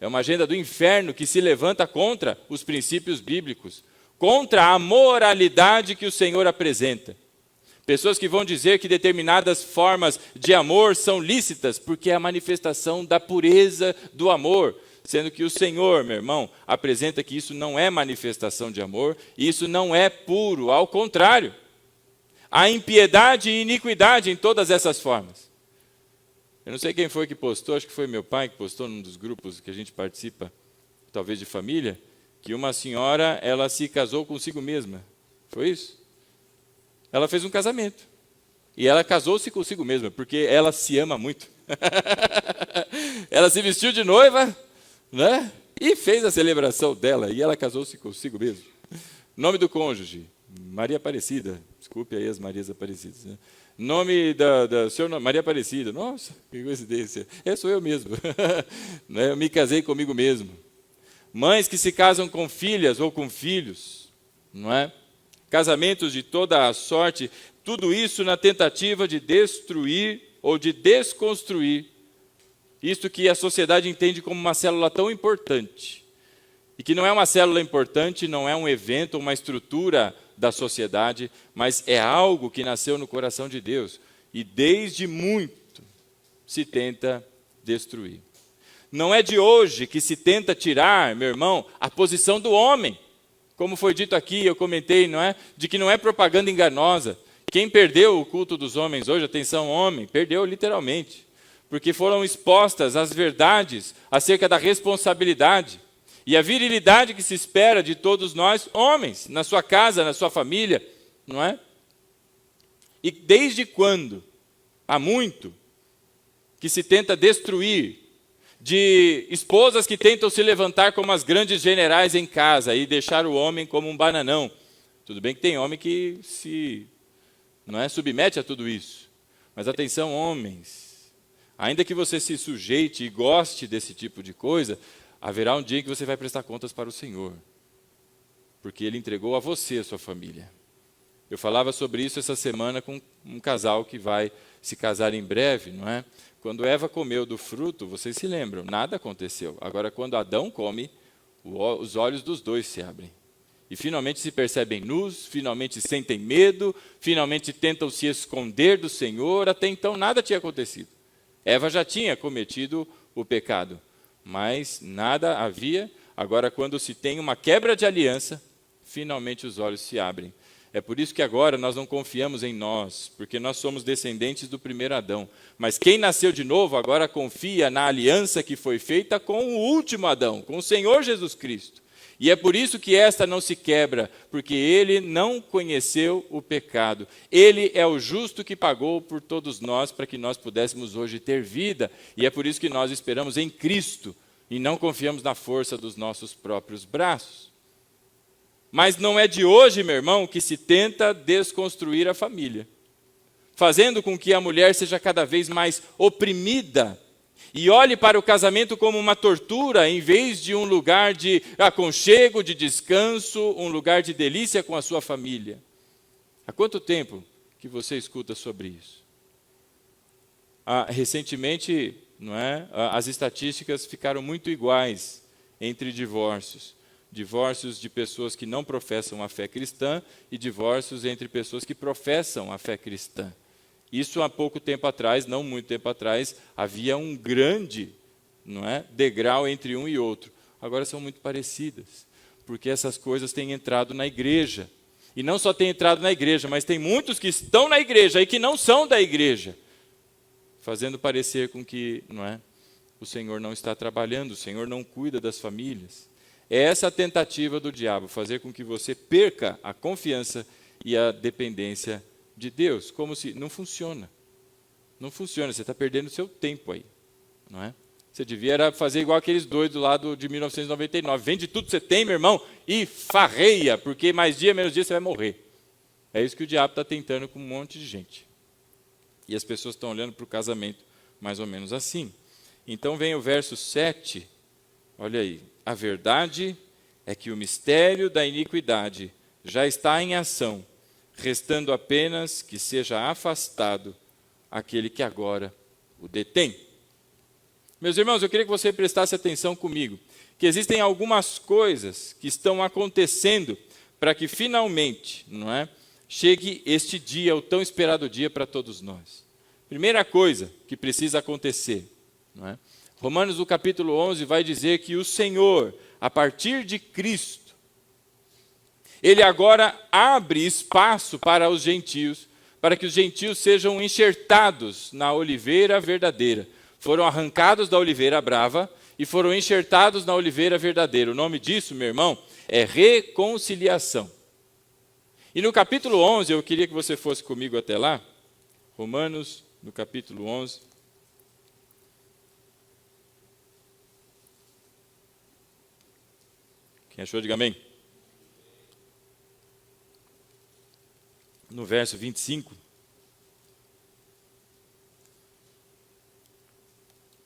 Speaker 1: É uma agenda do inferno que se levanta contra os princípios bíblicos, contra a moralidade que o Senhor apresenta. Pessoas que vão dizer que determinadas formas de amor são lícitas, porque é a manifestação da pureza do amor, sendo que o Senhor, meu irmão, apresenta que isso não é manifestação de amor, e isso não é puro, ao contrário. Há impiedade e iniquidade em todas essas formas. Eu não sei quem foi que postou, acho que foi meu pai que postou num dos grupos que a gente participa, talvez de família, que uma senhora, ela se casou consigo mesma. Foi isso? Ela fez um casamento. E ela casou-se consigo mesma, porque ela se ama muito. Ela se vestiu de noiva, né? E fez a celebração dela, e ela casou-se consigo mesma. Nome do cônjuge, Maria Aparecida. Desculpe aí as Marias Aparecidas, né? Nome da senhora Maria Aparecida. Nossa, que coincidência. Sou eu mesmo. Eu me casei comigo mesmo. Mães que se casam com filhas ou com filhos, não é? Casamentos de toda a sorte, tudo isso na tentativa de destruir ou de desconstruir isto que a sociedade entende como uma célula tão importante. E que não é uma célula importante, não é um evento, uma estrutura da sociedade, mas é algo que nasceu no coração de Deus e desde muito se tenta destruir. Não é de hoje que se tenta tirar, meu irmão, a posição do homem. Como foi dito aqui, eu comentei, não é? De que não é propaganda enganosa. Quem perdeu o culto dos homens hoje, atenção homem, perdeu literalmente. Porque foram expostas as verdades acerca da responsabilidade e a virilidade que se espera de todos nós, homens, na sua casa, na sua família, não é? E desde quando? Há muito que se tenta destruir, de esposas que tentam se levantar como as grandes generais em casa e deixar o homem como um bananão. Tudo bem que tem homem que se, não é, submete a tudo isso. Mas atenção, homens, ainda que você se sujeite e goste desse tipo de coisa, haverá um dia que você vai prestar contas para o Senhor, porque Ele entregou a você a sua família. Eu falava sobre isso essa semana com um casal que vai se casar em breve, não é? Quando Eva comeu do fruto, vocês se lembram, nada aconteceu. Agora, quando Adão come, os olhos dos dois se abrem. E finalmente se percebem nus, finalmente sentem medo, finalmente tentam se esconder do Senhor. Até então nada tinha acontecido. Eva já tinha cometido o pecado, mas nada havia. Agora, quando se tem uma quebra de aliança, finalmente os olhos se abrem. É por isso que agora nós não confiamos em nós, porque nós somos descendentes do primeiro Adão. Mas quem nasceu de novo agora confia na aliança que foi feita com o último Adão, com o Senhor Jesus Cristo. E é por isso que esta não se quebra, porque ele não conheceu o pecado. Ele é o justo que pagou por todos nós, para que nós pudéssemos hoje ter vida. E é por isso que nós esperamos em Cristo, e não confiamos na força dos nossos próprios braços. Mas não é de hoje, meu irmão, que se tenta desconstruir a família, fazendo com que a mulher seja cada vez mais oprimida e olhe para o casamento como uma tortura, em vez de um lugar de aconchego, de descanso, um lugar de delícia com a sua família. Há quanto tempo que você escuta sobre isso? Recentemente, não é? As estatísticas ficaram muito iguais entre divórcios. divórcios de pessoas que não professam a fé cristã e divórcios entre pessoas que professam a fé cristã. Isso há pouco tempo atrás, não muito tempo atrás, havia um grande, não é, degrau entre um e outro. Agora são muito parecidas, porque essas coisas têm entrado na igreja. E não só têm entrado na igreja, mas tem muitos que estão na igreja e que não são da igreja, fazendo parecer com que, não é, o Senhor não está trabalhando, o Senhor não cuida das famílias. É essa a tentativa do diabo, fazer com que você perca a confiança e a dependência de Deus, como se não funciona. Não funciona, você está perdendo o seu tempo aí, não é? Você devia fazer igual aqueles doidos lá de 1999. Vende tudo que você tem, meu irmão, e farreia, porque mais dia, menos dia você vai morrer. É isso que o diabo está tentando com um monte de gente. E as pessoas estão olhando para o casamento mais ou menos assim. Então vem o verso 7, olha aí. A verdade é que o mistério da iniquidade já está em ação, restando apenas que seja afastado aquele que agora o detém. Meus irmãos, eu queria que você prestasse atenção comigo, que existem algumas coisas que estão acontecendo para que finalmente, não é, chegue este dia, o tão esperado dia para todos nós. Primeira coisa que precisa acontecer, não é? Romanos, no capítulo 11, vai dizer que o Senhor, a partir de Cristo, Ele agora abre espaço para os gentios, para que os gentios sejam enxertados na oliveira verdadeira. Foram arrancados da oliveira brava e foram enxertados na oliveira verdadeira. O nome disso, meu irmão, é reconciliação. E no capítulo 11, eu queria que você fosse comigo até lá, Romanos, no capítulo 11. Quem achou, diga amém. No verso 25.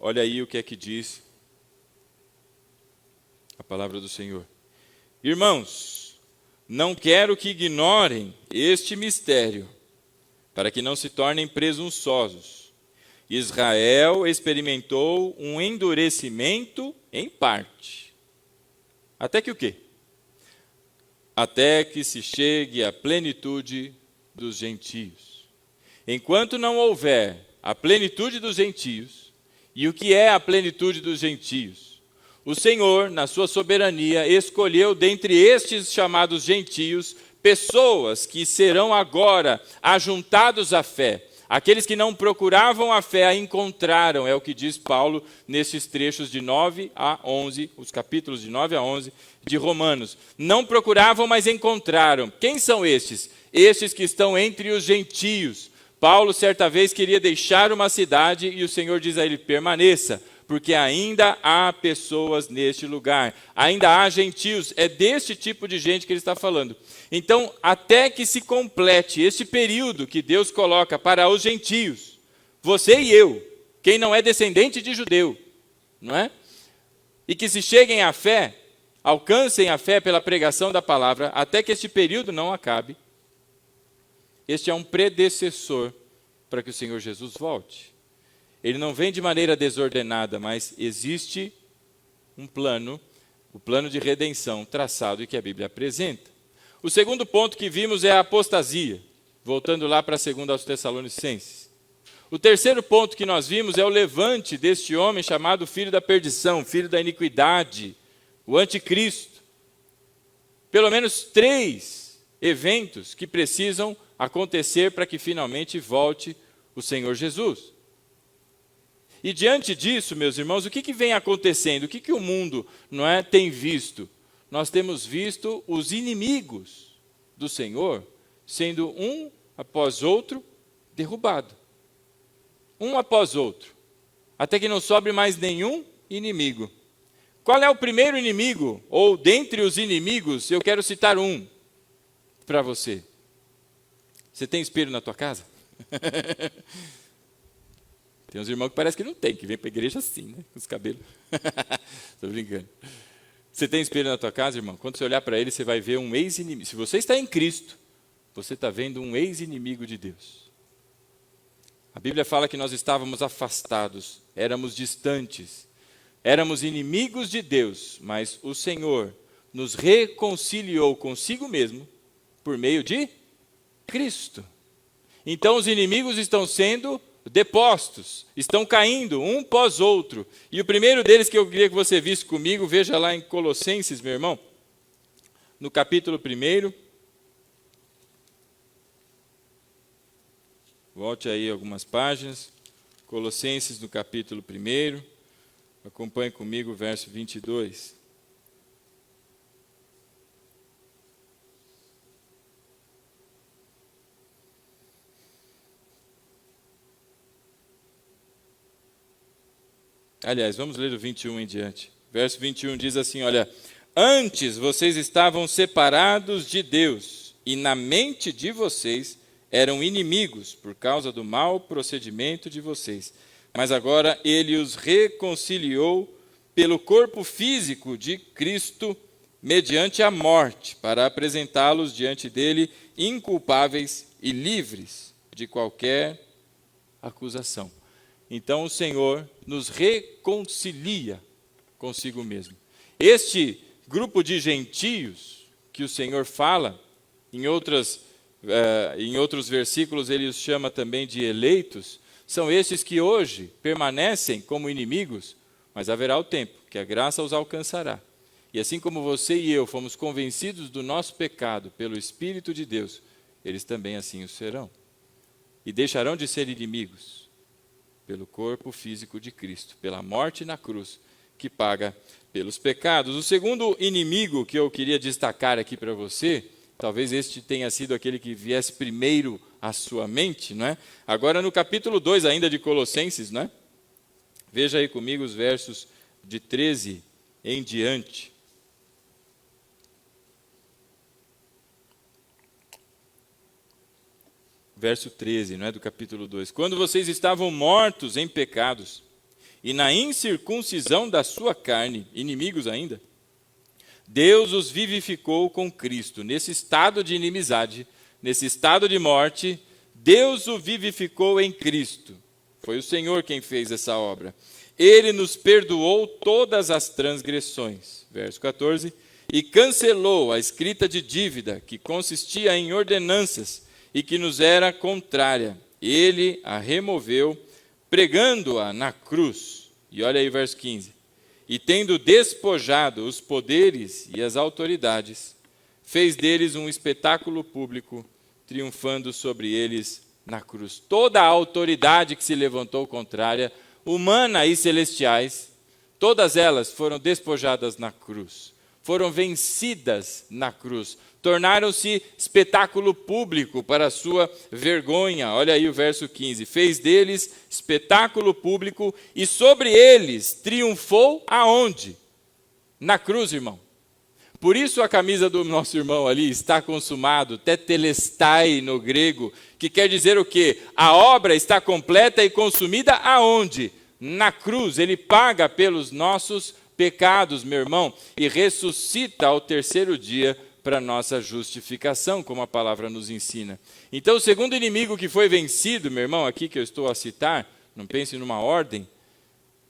Speaker 1: Olha aí o que é que diz a palavra do Senhor. Irmãos, não quero que ignorem este mistério, para que não se tornem presunçosos. Israel experimentou um endurecimento em parte. Até que o quê? Até que se chegue à plenitude dos gentios. Enquanto não houver a plenitude dos gentios, e o que é a plenitude dos gentios? O Senhor, na sua soberania, escolheu dentre estes chamados gentios, pessoas que serão agora ajuntados à fé. Aqueles que não procuravam a fé a encontraram, é o que diz Paulo nesses trechos de 9 a 11, os capítulos de 9 a 11 de Romanos. Não procuravam, mas encontraram. Quem são estes? Estes que estão entre os gentios. Paulo, certa vez, queria deixar uma cidade e o Senhor diz a ele, permaneça, porque ainda há pessoas neste lugar. Ainda há gentios. É deste tipo de gente que ele está falando. Então, até que se complete este período que Deus coloca para os gentios, você e eu, quem não é descendente de judeu, não é? E que se cheguem à fé, alcancem a fé pela pregação da palavra, até que este período não acabe, este é um predecessor para que o Senhor Jesus volte. Ele não vem de maneira desordenada, mas existe um plano, o plano de redenção traçado e que a Bíblia apresenta. O segundo ponto que vimos é a apostasia, voltando lá para 2 aos Tessalonicenses. O terceiro ponto que nós vimos é o levante deste homem chamado filho da perdição, filho da iniquidade, o anticristo. Pelo menos 3 eventos que precisam acontecer para que finalmente volte o Senhor Jesus. E diante disso, meus irmãos, o que vem acontecendo? O que o mundo, não é, tem visto? Nós temos visto os inimigos do Senhor sendo um após outro derrubado. Um após outro. Até que não sobre mais nenhum inimigo. Qual é o primeiro inimigo? Ou dentre os inimigos, eu quero citar um para você. Você tem espelho na tua casa? Tem uns irmãos que parece que não tem, que vem para a igreja assim, né? Com os cabelos. Estou brincando. Você tem espelho na tua casa, irmão? Quando você olhar para ele, você vai ver um ex-inimigo. Se você está em Cristo, você está vendo um ex-inimigo de Deus. A Bíblia fala que nós estávamos afastados, éramos distantes, éramos inimigos de Deus, mas o Senhor, nos reconciliou consigo mesmo por meio de Cristo. Então os inimigos estão sendo depostos, estão caindo um pós outro. E o primeiro deles que eu queria que você visse comigo, veja lá em Colossenses, meu irmão, no capítulo 1. Volte aí algumas páginas. Colossenses, no capítulo 1. Acompanhe comigo o verso 22. Aliás, vamos ler do 21 em diante. Verso 21 diz assim, olha: antes vocês estavam separados de Deus, e na mente de vocês eram inimigos por causa do mau procedimento de vocês. Mas agora ele os reconciliou pelo corpo físico de Cristo, mediante a morte, para apresentá-los diante dele inculpáveis e livres de qualquer acusação. Então o Senhor nos reconcilia consigo mesmo. Este grupo de gentios que o Senhor fala, em outros versículos ele os chama também de eleitos, são estes que hoje permanecem como inimigos, mas haverá o tempo que a graça os alcançará. E assim como você e eu fomos convencidos do nosso pecado pelo Espírito de Deus, eles também assim o serão. E deixarão de ser inimigos pelo corpo físico de Cristo, pela morte na cruz, que paga pelos pecados. O segundo inimigo que eu queria destacar aqui para você, talvez este tenha sido aquele que viesse primeiro à sua mente, não é? Agora no capítulo 2 ainda de Colossenses, não é? Veja aí comigo os versos de 13 em diante. Verso 13, não é, do capítulo 2. Quando vocês estavam mortos em pecados e na incircuncisão da sua carne, inimigos ainda, Deus os vivificou com Cristo. Nesse estado de inimizade, nesse estado de morte, Deus o vivificou em Cristo. Foi o Senhor quem fez essa obra. Ele nos perdoou todas as transgressões. Verso 14. E cancelou a escrita de dívida que consistia em ordenanças e que nos era contrária. Ele a removeu, pregando-a na cruz. E olha aí o verso 15. E tendo despojado os poderes e as autoridades, fez deles um espetáculo público, triunfando sobre eles na cruz. Toda a autoridade que se levantou contrária, humana e celestiais, todas elas foram despojadas na cruz. Foram vencidas na cruz. Tornaram-se espetáculo público para a sua vergonha. Olha aí o verso 15. Fez deles espetáculo público e sobre eles triunfou aonde? Na cruz, irmão. Por isso a camisa do nosso irmão ali está consumado, tetelestai no grego, que quer dizer o quê? A obra está completa e consumida aonde? Na cruz. Ele paga pelos nossos pecados, meu irmão, e ressuscita ao terceiro dia para nossa justificação, como a palavra nos ensina. Então, o segundo inimigo que foi vencido, meu irmão, aqui que eu estou a citar, não pense numa ordem,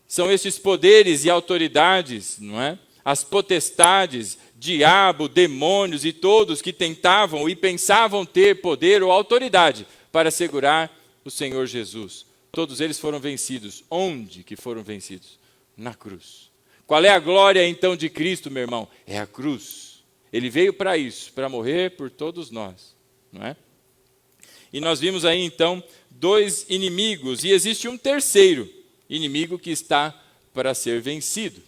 Speaker 1: são esses poderes e autoridades, não é? As potestades, diabo, demônios e todos que tentavam e pensavam ter poder ou autoridade para segurar o Senhor Jesus. Todos eles foram vencidos. Onde que foram vencidos? Na cruz. Qual é a glória então de Cristo, meu irmão? É a cruz. Ele veio para isso, para morrer por todos nós, não é? E nós vimos aí então dois inimigos, e existe um terceiro inimigo que está para ser vencido.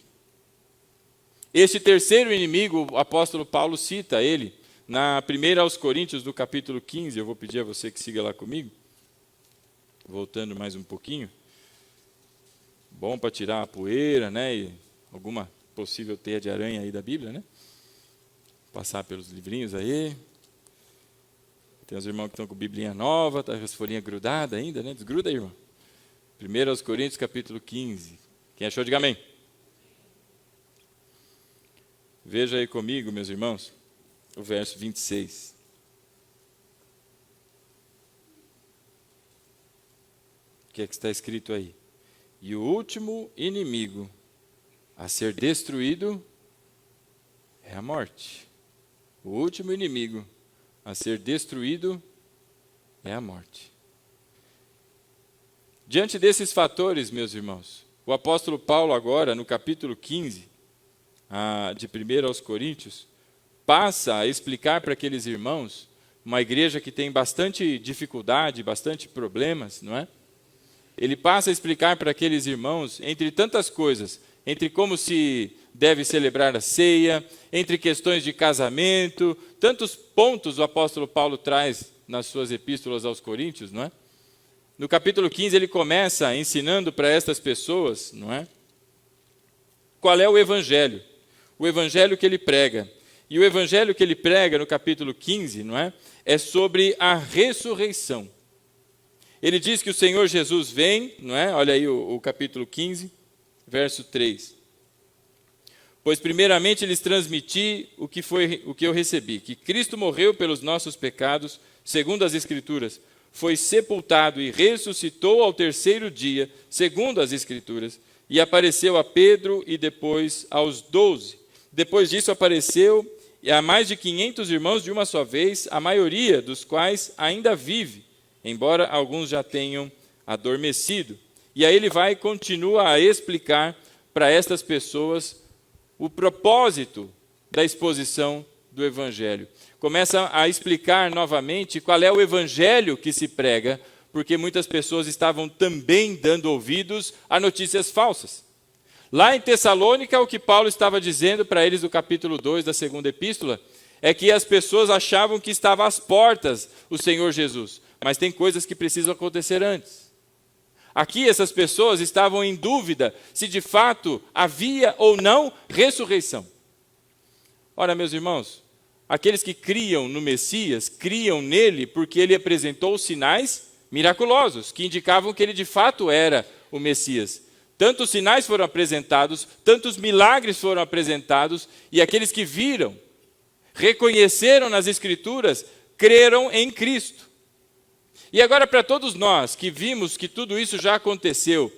Speaker 1: Este terceiro inimigo, o apóstolo Paulo cita ele, na 1 aos Coríntios, do capítulo 15, eu vou pedir a você que siga lá comigo, voltando mais um pouquinho, bom para tirar a poeira, né, e alguma possível teia de aranha aí da Bíblia, né? Passar pelos livrinhos aí. Tem os irmãos que estão com biblinha nova, tá com as folhinhas grudadas ainda, né? Desgruda aí, irmão. 1 aos Coríntios, capítulo 15. Quem achou, diga amém. Veja aí comigo, meus irmãos, o verso 26. O que é que está escrito aí? E o último inimigo a ser destruído É a morte. O último inimigo a ser destruído é a morte. Diante desses fatores, meus irmãos, o apóstolo Paulo agora, no capítulo 15, de 1 aos Coríntios, passa a explicar para aqueles irmãos, uma igreja que tem bastante dificuldade, bastante problemas, não é? Ele passa a explicar para aqueles irmãos, entre tantas coisas, entre como se deve celebrar a ceia, entre questões de casamento, tantos pontos o apóstolo Paulo traz nas suas epístolas aos Coríntios, não é? No capítulo 15 ele começa ensinando para estas pessoas, não é? Qual é o evangelho que ele prega. E o evangelho que ele prega no capítulo 15, não é? É sobre a ressurreição. Ele diz que o Senhor Jesus vem, não é? Olha aí o capítulo 15, verso 3. Pois primeiramente lhes transmiti o que eu recebi, que Cristo morreu pelos nossos pecados, segundo as Escrituras, foi sepultado e ressuscitou ao terceiro dia, segundo as Escrituras, e apareceu a Pedro e depois aos 12. Depois disso apareceu a mais de 500 irmãos de uma só vez, a maioria dos quais ainda vive, embora alguns já tenham adormecido. E aí ele vai e continua a explicar para estas pessoas o propósito da exposição do Evangelho. Começa a explicar novamente qual é o Evangelho que se prega, porque muitas pessoas estavam também dando ouvidos a notícias falsas. Lá em Tessalônica, o que Paulo estava dizendo para eles no capítulo 2 da segunda epístola, é que as pessoas achavam que estava às portas o Senhor Jesus, mas tem coisas que precisam acontecer antes. Aqui essas pessoas estavam em dúvida se de fato havia ou não ressurreição. Ora, meus irmãos, aqueles que criam no Messias, criam nele porque ele apresentou sinais miraculosos, que indicavam que ele de fato era o Messias. Tantos sinais foram apresentados, tantos milagres foram apresentados, e aqueles que viram, reconheceram nas Escrituras, creram em Cristo. E agora, para todos nós que vimos que tudo isso já aconteceu,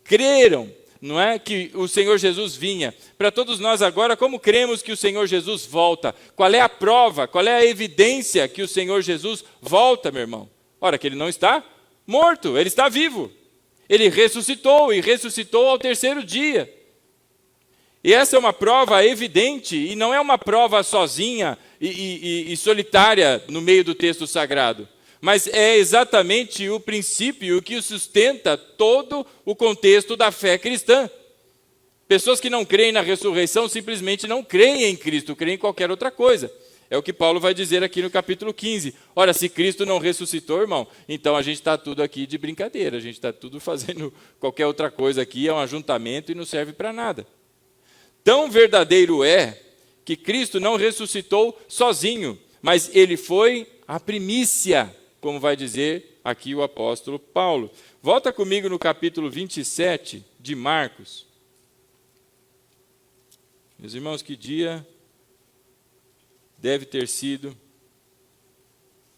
Speaker 1: creram, não é, que o Senhor Jesus vinha. Para todos nós agora, como cremos que o Senhor Jesus volta? Qual é a prova, qual é a evidência que o Senhor Jesus volta, meu irmão? Ora, que ele não está morto, ele está vivo. Ele ressuscitou, e ressuscitou ao terceiro dia. E essa é uma prova evidente, e não é uma prova sozinha e solitária no meio do texto sagrado. Mas é exatamente o princípio que sustenta todo o contexto da fé cristã. Pessoas que não creem na ressurreição simplesmente não creem em Cristo, creem em qualquer outra coisa. É o que Paulo vai dizer aqui no capítulo 15. Ora, se Cristo não ressuscitou, irmão, então a gente está tudo aqui de brincadeira, a gente está tudo fazendo qualquer outra coisa aqui, é um ajuntamento e não serve para nada. Tão verdadeiro é que Cristo não ressuscitou sozinho, mas ele foi a primícia, como vai dizer aqui o apóstolo Paulo. Volta comigo no capítulo 27 de Marcos. Meus irmãos, que dia deve ter sido...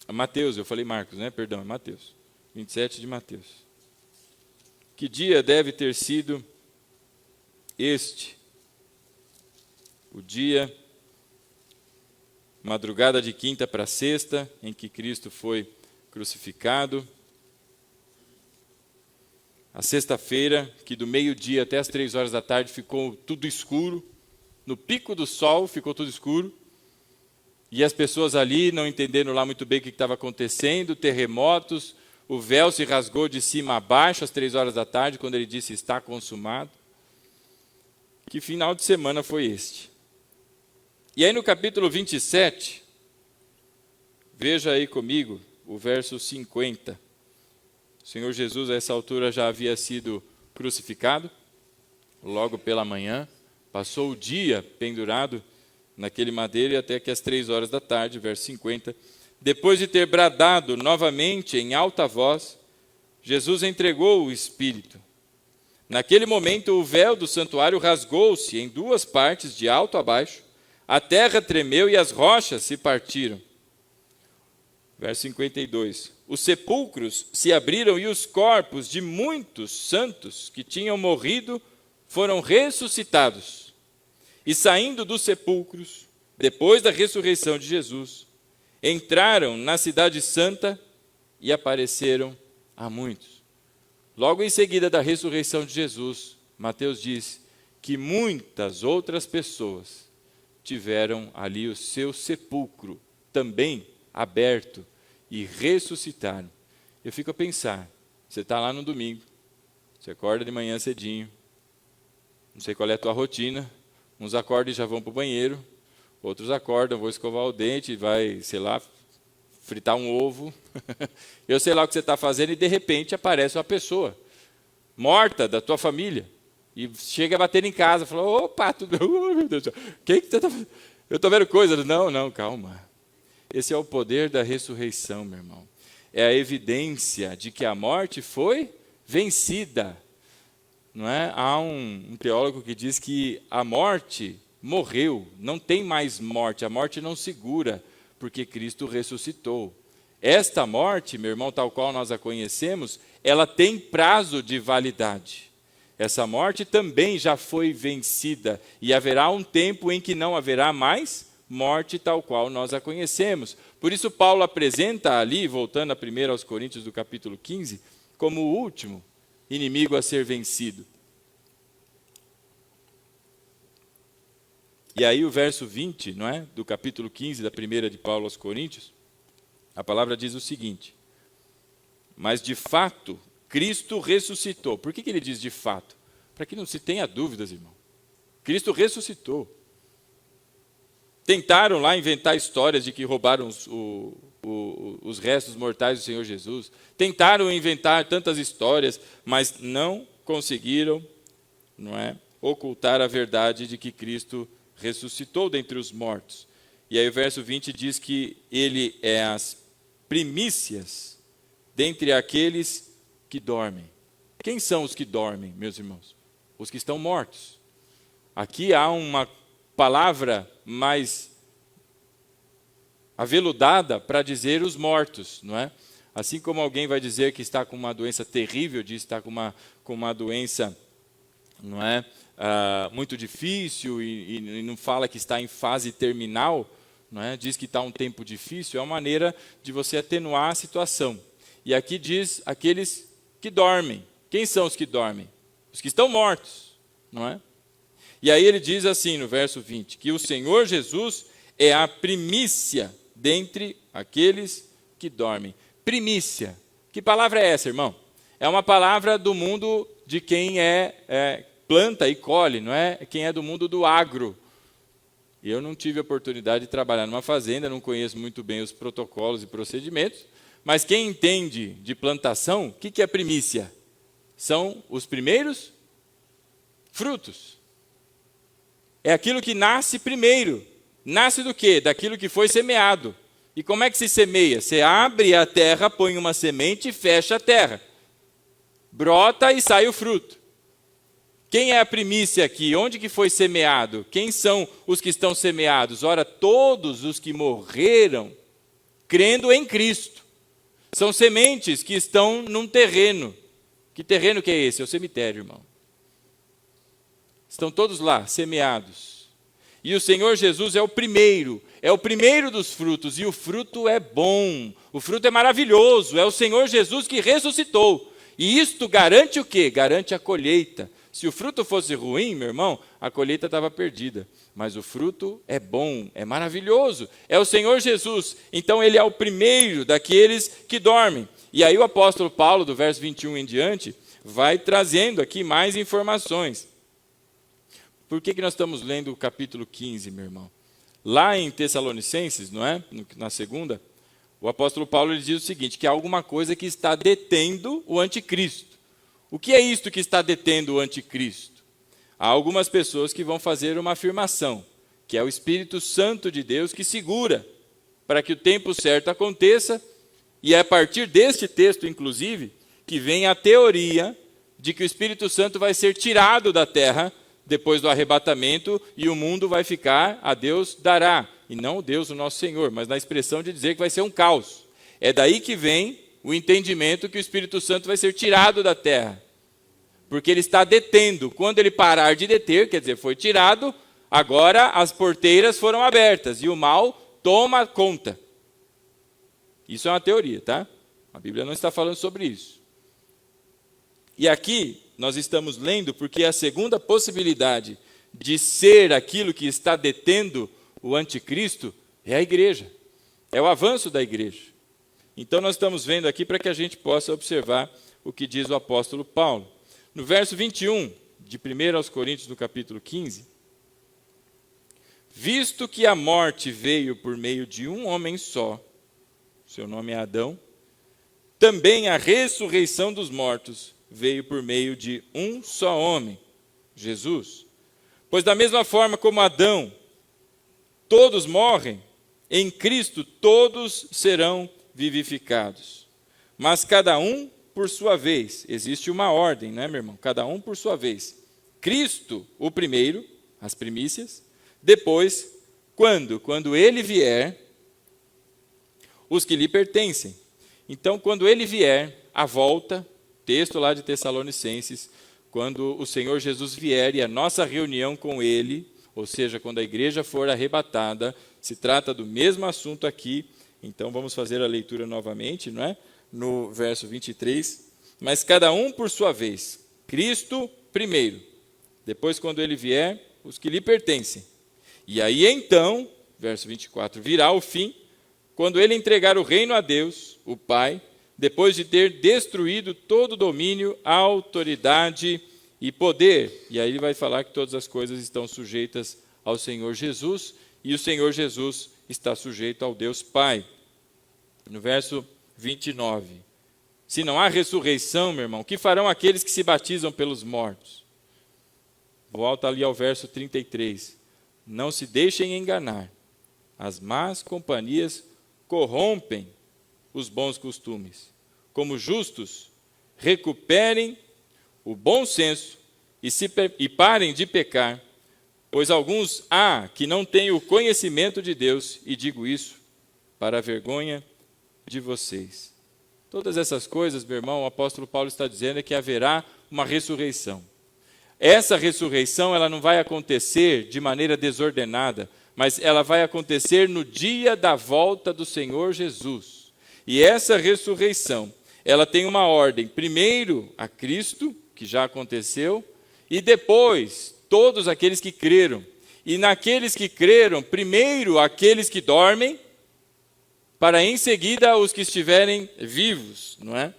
Speaker 1: Mateus, eu falei Marcos, né? Perdão, é Mateus. 27 de Mateus. Que dia deve ter sido este? O dia, madrugada de quinta para sexta, em que Cristo foi crucificado. A sexta-feira, que do meio-dia até as 3 horas da tarde ficou tudo escuro, no pico do sol ficou tudo escuro, e as pessoas ali não entenderam lá muito bem o que estava acontecendo, terremotos, o véu se rasgou de cima a baixo às 3 horas da tarde, quando ele disse está consumado. Que final de semana foi este? E aí no capítulo 27, veja aí comigo, o verso 50. O Senhor Jesus, a essa altura, já havia sido crucificado, logo pela manhã, passou o dia pendurado naquele madeiro e até que às 3 horas da tarde, verso 50, depois de ter bradado novamente em alta voz, Jesus entregou o Espírito. Naquele momento, o véu do santuário rasgou-se em 2 partes, de alto a baixo, a terra tremeu e as rochas se partiram. Verso 52. Os sepulcros se abriram e os corpos de muitos santos que tinham morrido foram ressuscitados. E saindo dos sepulcros, depois da ressurreição de Jesus, entraram na cidade santa e apareceram a muitos. Logo em seguida da ressurreição de Jesus, Mateus diz que muitas outras pessoas tiveram ali o seu sepulcro também aberto e ressuscitaram. Eu fico a pensar, você está lá no domingo, você acorda de manhã cedinho, não sei qual é a tua rotina, uns acordam e já vão para o banheiro, outros acordam, vão escovar o dente, vai, sei lá, fritar um ovo, eu sei lá o que você está fazendo e de repente aparece uma pessoa morta da tua família e chega a bater em casa, fala, opa, tudo bem? Oh, meu Deus do céu. Que você está fazendo? Eu estou vendo coisa. Não, calma. Esse é o poder da ressurreição, meu irmão. É a evidência de que a morte foi vencida. Não é? Há um teólogo que diz que a morte morreu, não tem mais morte, a morte não segura, porque Cristo ressuscitou. Esta morte, meu irmão, tal qual nós a conhecemos, ela tem prazo de validade. Essa morte também já foi vencida e haverá um tempo em que não haverá mais morte tal qual nós a conhecemos. Por isso Paulo apresenta ali, voltando a 1 aos Coríntios do capítulo 15, como o último inimigo a ser vencido. E aí o verso 20, não é? Do capítulo 15 da primeira de Paulo aos Coríntios, a palavra diz o seguinte: mas de fato Cristo ressuscitou. Por que ele diz de fato? Para que não se tenha dúvidas, irmão. Cristo ressuscitou. Tentaram lá inventar histórias de que roubaram os restos mortais do Senhor Jesus. Tentaram inventar tantas histórias, mas não conseguiram, não é, ocultar a verdade de que Cristo ressuscitou dentre os mortos. E aí o verso 20 diz que ele é as primícias dentre aqueles que dormem. Quem são os que dormem, meus irmãos? Os que estão mortos. Aqui há uma palavra mais aveludada para dizer os mortos, não é? Assim como alguém vai dizer que está com uma doença terrível, diz que está com uma doença, não é, muito difícil e não fala que está em fase terminal, não é? Diz que está um tempo difícil, é uma maneira de você atenuar a situação. E aqui diz aqueles que dormem. Quem são os que dormem? Os que estão mortos, não é? E aí ele diz assim no verso 20, que o Senhor Jesus é a primícia dentre aqueles que dormem. Primícia. Que palavra é essa, irmão? É uma palavra do mundo de quem planta e colhe, não é? Quem é do mundo do agro. Eu não tive a oportunidade de trabalhar numa fazenda, não conheço muito bem os protocolos e procedimentos, mas quem entende de plantação, o que é primícia? São os primeiros frutos. É aquilo que nasce primeiro. Nasce do quê? Daquilo que foi semeado. E como é que se semeia? Você abre a terra, põe uma semente e fecha a terra. Brota e sai o fruto. Quem é a primícia aqui? Onde que foi semeado? Quem são os que estão semeados? Ora, todos os que morreram crendo em Cristo. São sementes que estão num terreno. Que terreno que é esse? É o cemitério, irmão. Estão todos lá, semeados. E o Senhor Jesus é o primeiro dos frutos, e o fruto é bom, o fruto é maravilhoso, é o Senhor Jesus que ressuscitou. E isto garante o quê? Garante a colheita. Se o fruto fosse ruim, meu irmão, a colheita estava perdida. Mas o fruto é bom, é maravilhoso, é o Senhor Jesus. Então ele é o primeiro daqueles que dormem. E aí o apóstolo Paulo, do verso 21 em diante, vai trazendo aqui mais informações. Por que nós estamos lendo o capítulo 15, meu irmão? Lá em Tessalonicenses, não é? Na segunda, o apóstolo Paulo ele diz o seguinte, que há alguma coisa que está detendo o anticristo. O que é isto que está detendo o anticristo? Há algumas pessoas que vão fazer uma afirmação, que é o Espírito Santo de Deus que segura para que o tempo certo aconteça, e é a partir deste texto, inclusive, que vem a teoria de que o Espírito Santo vai ser tirado da terra depois do arrebatamento e o mundo vai ficar a Deus dará, e não o Deus o nosso Senhor, mas na expressão de dizer que vai ser um caos. É daí que vem o entendimento que o Espírito Santo vai ser tirado da terra, porque ele está detendo. Quando ele parar de deter, quer dizer, foi tirado, agora as porteiras foram abertas e o mal toma conta. Isso é uma teoria, tá? A Bíblia não está falando sobre isso. E aqui nós estamos lendo porque a segunda possibilidade de ser aquilo que está detendo o anticristo é a igreja. É o avanço da igreja. Então nós estamos vendo aqui para que a gente possa observar o que diz o apóstolo Paulo. No verso 21, de 1 aos Coríntios, no capítulo 15, visto que a morte veio por meio de um homem só, seu nome é Adão, também a ressurreição dos mortos veio por meio de um só homem, Jesus. Pois da mesma forma como Adão, todos morrem, em Cristo todos serão vivificados. Mas cada um por sua vez. Existe uma ordem, né, meu irmão? Cada um por sua vez. Cristo, o primeiro, as primícias. Depois, quando ele vier, os que lhe pertencem. Então, quando ele vier, a volta, texto lá de Tessalonicenses, quando o Senhor Jesus vier e a nossa reunião com ele, ou seja, quando a igreja for arrebatada, se trata do mesmo assunto aqui. Então, vamos fazer a leitura novamente, não é? No verso 23. Mas cada um por sua vez. Cristo primeiro. Depois, quando ele vier, os que lhe pertencem. E aí, então, verso 24, virá o fim, quando ele entregar o reino a Deus, o Pai, depois de ter destruído todo domínio, autoridade e poder. E aí ele vai falar que todas as coisas estão sujeitas ao Senhor Jesus, e o Senhor Jesus está sujeito ao Deus Pai. No verso 29. Se não há ressurreição, meu irmão, o que farão aqueles que se batizam pelos mortos? Volta ali ao verso 33. Não se deixem enganar. As más companhias corrompem os bons costumes. Como justos, recuperem o bom senso e parem de pecar, pois alguns há que não têm o conhecimento de Deus, e digo isso para a vergonha de vocês. Todas essas coisas, meu irmão, o apóstolo Paulo está dizendo é que haverá uma ressurreição. Essa ressurreição ela não vai acontecer de maneira desordenada, mas ela vai acontecer no dia da volta do Senhor Jesus. E essa ressurreição, ela tem uma ordem. Primeiro, a Cristo, que já aconteceu, e depois, todos aqueles que creram. E naqueles que creram, primeiro, aqueles que dormem, para em seguida os que estiverem vivos, não é?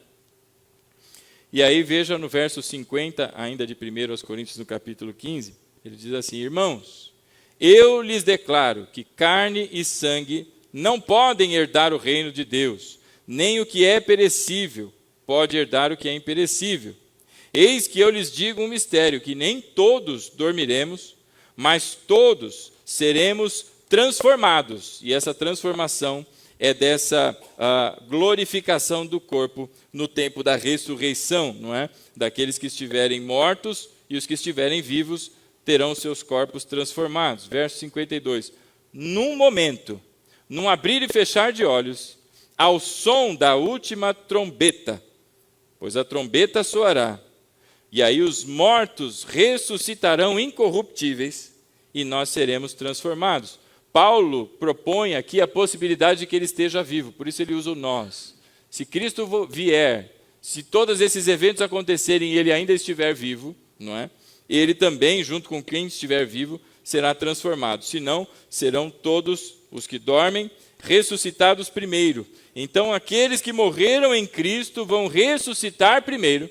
Speaker 1: E aí veja no verso 50, ainda de 1 aos Coríntios, no capítulo 15, ele diz assim: irmãos, eu lhes declaro que carne e sangue não podem herdar o reino de Deus, nem o que é perecível pode herdar o que é imperecível. Eis que eu lhes digo um mistério, que nem todos dormiremos, mas todos seremos transformados. E essa transformação é dessa glorificação do corpo no tempo da ressurreição, não é? Daqueles que estiverem mortos e os que estiverem vivos terão seus corpos transformados. Verso 52. Num momento, num abrir e fechar de olhos, ao som da última trombeta, pois a trombeta soará, e aí os mortos ressuscitarão incorruptíveis e nós seremos transformados. Paulo propõe aqui a possibilidade de que ele esteja vivo, por isso ele usa o nós. Se Cristo vier, se todos esses eventos acontecerem e ele ainda estiver vivo, não é? Ele também, junto com quem estiver vivo, será transformado. Senão, serão todos os que dormem ressuscitados primeiro. Então, aqueles que morreram em Cristo vão ressuscitar primeiro.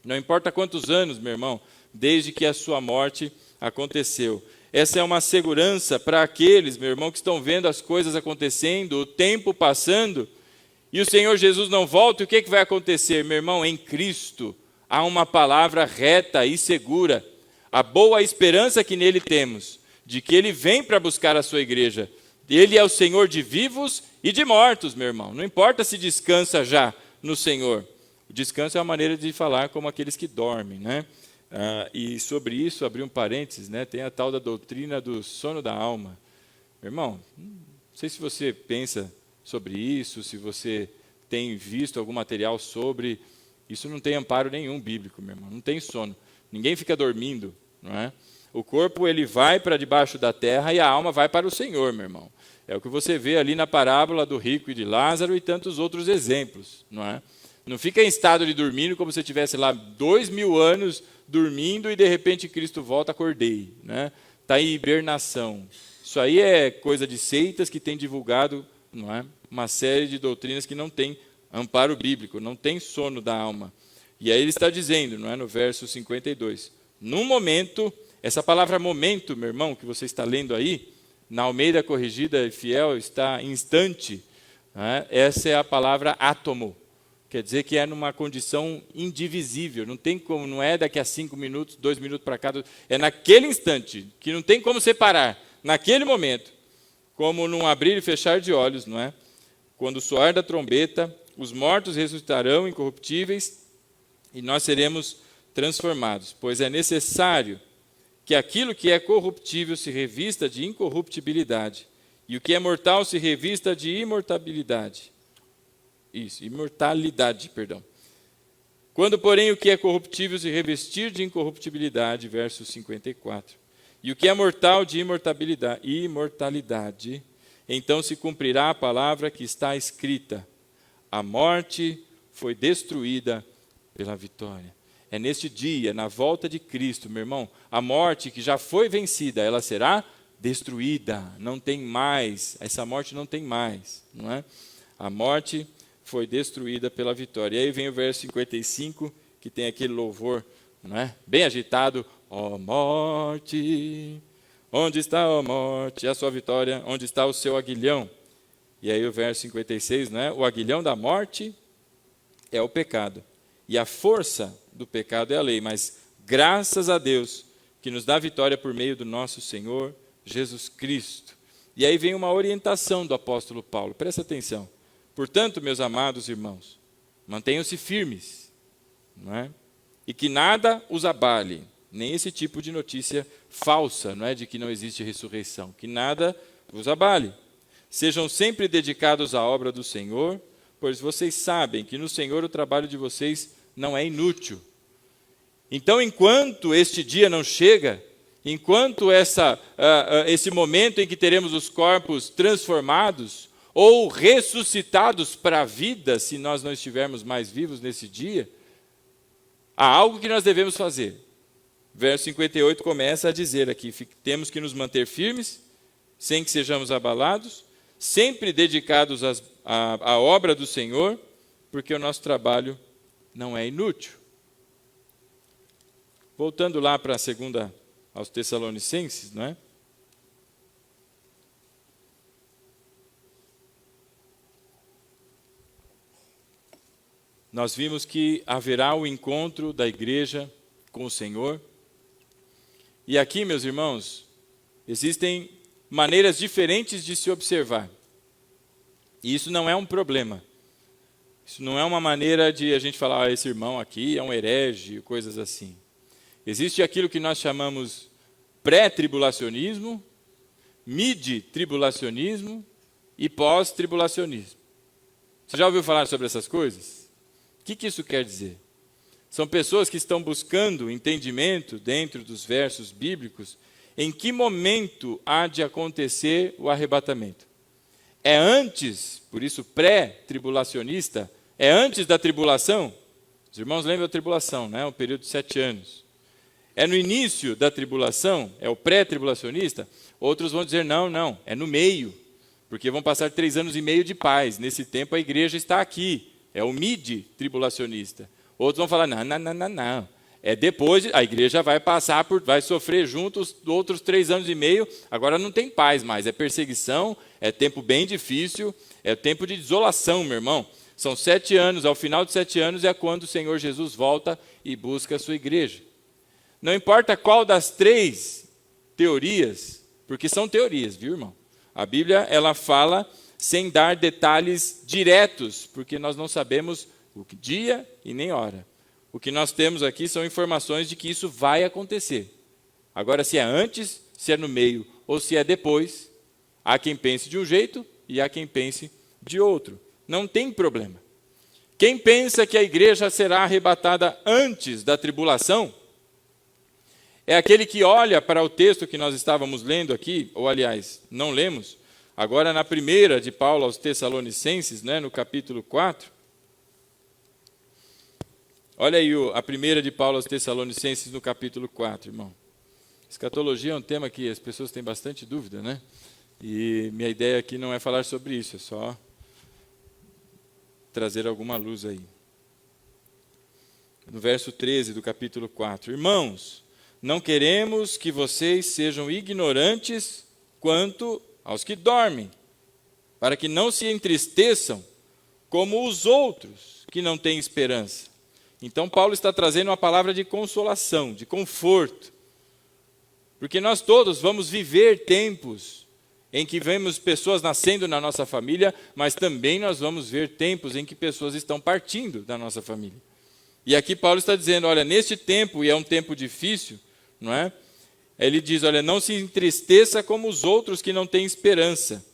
Speaker 1: Não importa quantos anos, meu irmão, desde que a sua morte aconteceu. Essa é uma segurança para aqueles, meu irmão, que estão vendo as coisas acontecendo, o tempo passando, e o Senhor Jesus não volta. E o que vai acontecer, meu irmão? Em Cristo há uma palavra reta e segura. A boa esperança que nele temos, de que ele vem para buscar a sua igreja. Ele é o Senhor de vivos e de mortos, meu irmão. Não importa se descansa já no Senhor. O descanso é uma maneira de falar como aqueles que dormem, né? E sobre isso, abrir um parênteses, né? Tem a tal da doutrina do sono da alma. Meu irmão, não sei se você pensa sobre isso, se você tem visto algum material sobre. Isso não tem amparo nenhum bíblico, meu irmão. Não tem sono. Ninguém fica dormindo, não é? O corpo ele vai para debaixo da terra e a alma vai para o Senhor, meu irmão. É o que você vê ali na parábola do rico e de Lázaro e tantos outros exemplos, não é? Não fica em estado de dormindo como se você tivesse lá 2000 anos dormindo e de repente Cristo volta, acordei, né? Está em hibernação. Isso aí é coisa de seitas que tem divulgado, não é? Uma série de doutrinas que não tem amparo bíblico, não tem sono da alma. E aí ele está dizendo, não é, no verso 52, num momento, essa palavra momento, meu irmão, que você está lendo aí, na Almeida Corrigida e Fiel está instante, né? Essa é a palavra átomo, quer dizer que é numa condição indivisível, não tem como, não é daqui a 5 minutos, 2 minutos para cá, é naquele instante, que não tem como separar, naquele momento, como num abrir e fechar de olhos, não é? Quando soar da trombeta, os mortos ressuscitarão incorruptíveis e nós seremos transformados, pois é necessário que aquilo que é corruptível se revista de incorruptibilidade e o que é mortal se revista de imortalidade. Quando, porém, o que é corruptível se revestir de incorruptibilidade, verso 54, e o que é mortal de imortalidade, então se cumprirá a palavra que está escrita: a morte foi destruída pela vitória. É neste dia, na volta de Cristo, meu irmão, a morte que já foi vencida, ela será destruída. Não tem mais, essa morte não tem mais, não é? A morte foi destruída pela vitória. E aí vem o verso 55, que tem aquele louvor, não é? Bem agitado. Ó morte, onde está a morte? A sua vitória, onde está o seu aguilhão? E aí o verso 56, não é? O aguilhão da morte é o pecado. E a força do pecado é a lei, mas graças a Deus que nos dá vitória por meio do nosso Senhor Jesus Cristo. E aí vem uma orientação do apóstolo Paulo, presta atenção. Portanto, meus amados irmãos, mantenham-se firmes, não é? E que nada os abale, nem esse tipo de notícia falsa, não é? De que não existe ressurreição, que nada os abale. Sejam sempre dedicados à obra do Senhor, pois vocês sabem que no Senhor o trabalho de vocês não é inútil. Então, enquanto este dia não chega, enquanto esse momento em que teremos os corpos transformados ou ressuscitados para a vida, se nós não estivermos mais vivos nesse dia, há algo que nós devemos fazer. Verso 58 começa a dizer aqui, temos que nos manter firmes, sem que sejamos abalados, sempre dedicados à obra do Senhor, porque o nosso trabalho não é inútil. Voltando lá para a segunda aos Tessalonicenses, não é? Nós vimos que haverá o encontro da igreja com o Senhor. E aqui, meus irmãos, existem maneiras diferentes de se observar. E isso não é um problema. Isso não é uma maneira de a gente falar, esse irmão aqui é um herege, coisas assim. Existe aquilo que nós chamamos pré-tribulacionismo, mid-tribulacionismo e pós-tribulacionismo. Você já ouviu falar sobre essas coisas? O que isso quer dizer? São pessoas que estão buscando entendimento dentro dos versos bíblicos em que momento há de acontecer o arrebatamento. É antes, por isso pré-tribulacionista, é antes da tribulação? Os irmãos lembram da tribulação, né? O período de 7 anos. É no início da tribulação? É o pré-tribulacionista? Outros vão dizer, não, é no meio, porque vão passar 3 anos e meio de paz. Nesse tempo a igreja está aqui, é o mid-tribulacionista. Outros vão falar, não. É depois, a igreja vai vai sofrer junto os outros 3 anos e meio, agora não tem paz mais, é perseguição, é tempo bem difícil, é tempo de desolação, meu irmão. São 7 anos, ao final de 7 anos é quando o Senhor Jesus volta e busca a sua igreja. Não importa qual das 3 teorias, porque são teorias, viu, irmão? A Bíblia, ela fala sem dar detalhes diretos, porque nós não sabemos o dia e nem hora. O que nós temos aqui são informações de que isso vai acontecer. Agora, se é antes, se é no meio ou se é depois, há quem pense de um jeito e há quem pense de outro. Não tem problema. Quem pensa que a igreja será arrebatada antes da tribulação, É aquele que olha para o texto que nós estávamos lendo aqui, ou aliás, não lemos, agora na primeira de Paulo aos Tessalonicenses, né, no capítulo 4. Olha aí a primeira de Paulo aos Tessalonicenses no capítulo 4, irmão. Escatologia é um tema que as pessoas têm bastante dúvida, né? E minha ideia aqui não é falar sobre isso, é só trazer alguma luz aí. No verso 13 do capítulo 4. Irmãos, não queremos que vocês sejam ignorantes quanto aos que dormem, para que não se entristeçam como os outros que não têm esperança. Então Paulo está trazendo uma palavra de consolação, de conforto. Porque nós todos vamos viver tempos em que vemos pessoas nascendo na nossa família, mas também nós vamos ver tempos em que pessoas estão partindo da nossa família. E aqui Paulo está dizendo, olha, neste tempo, e é um tempo difícil, não é? Ele diz, olha, não se entristeça como os outros que não têm esperança.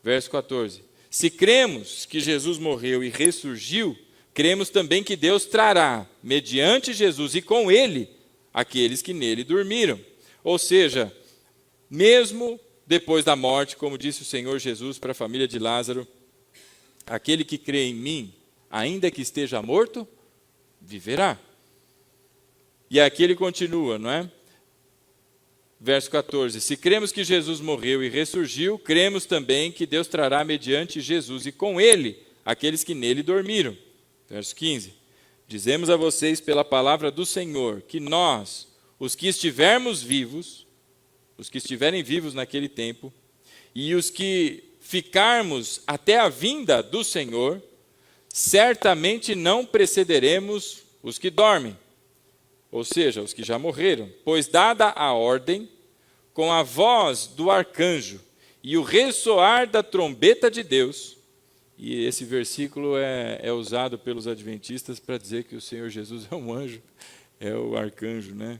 Speaker 1: Verso 14. Se cremos que Jesus morreu e ressurgiu, cremos também que Deus trará, mediante Jesus e com ele, aqueles que nele dormiram. Ou seja, mesmo depois da morte, como disse o Senhor Jesus para a família de Lázaro, aquele que crê em mim, ainda que esteja morto, viverá. E aqui ele continua, não é? Verso 14. Se cremos que Jesus morreu e ressurgiu, cremos também que Deus trará mediante Jesus e com ele aqueles que nele dormiram. Verso 15. Dizemos a vocês pela palavra do Senhor que nós, os que estivermos vivos, os que estiverem vivos naquele tempo, e os que ficarmos até a vinda do Senhor, certamente não precederemos os que dormem, ou seja, os que já morreram, pois dada a ordem, com a voz do arcanjo e o ressoar da trombeta de Deus, e esse versículo é usado pelos adventistas para dizer que o Senhor Jesus é um anjo, é o arcanjo, né?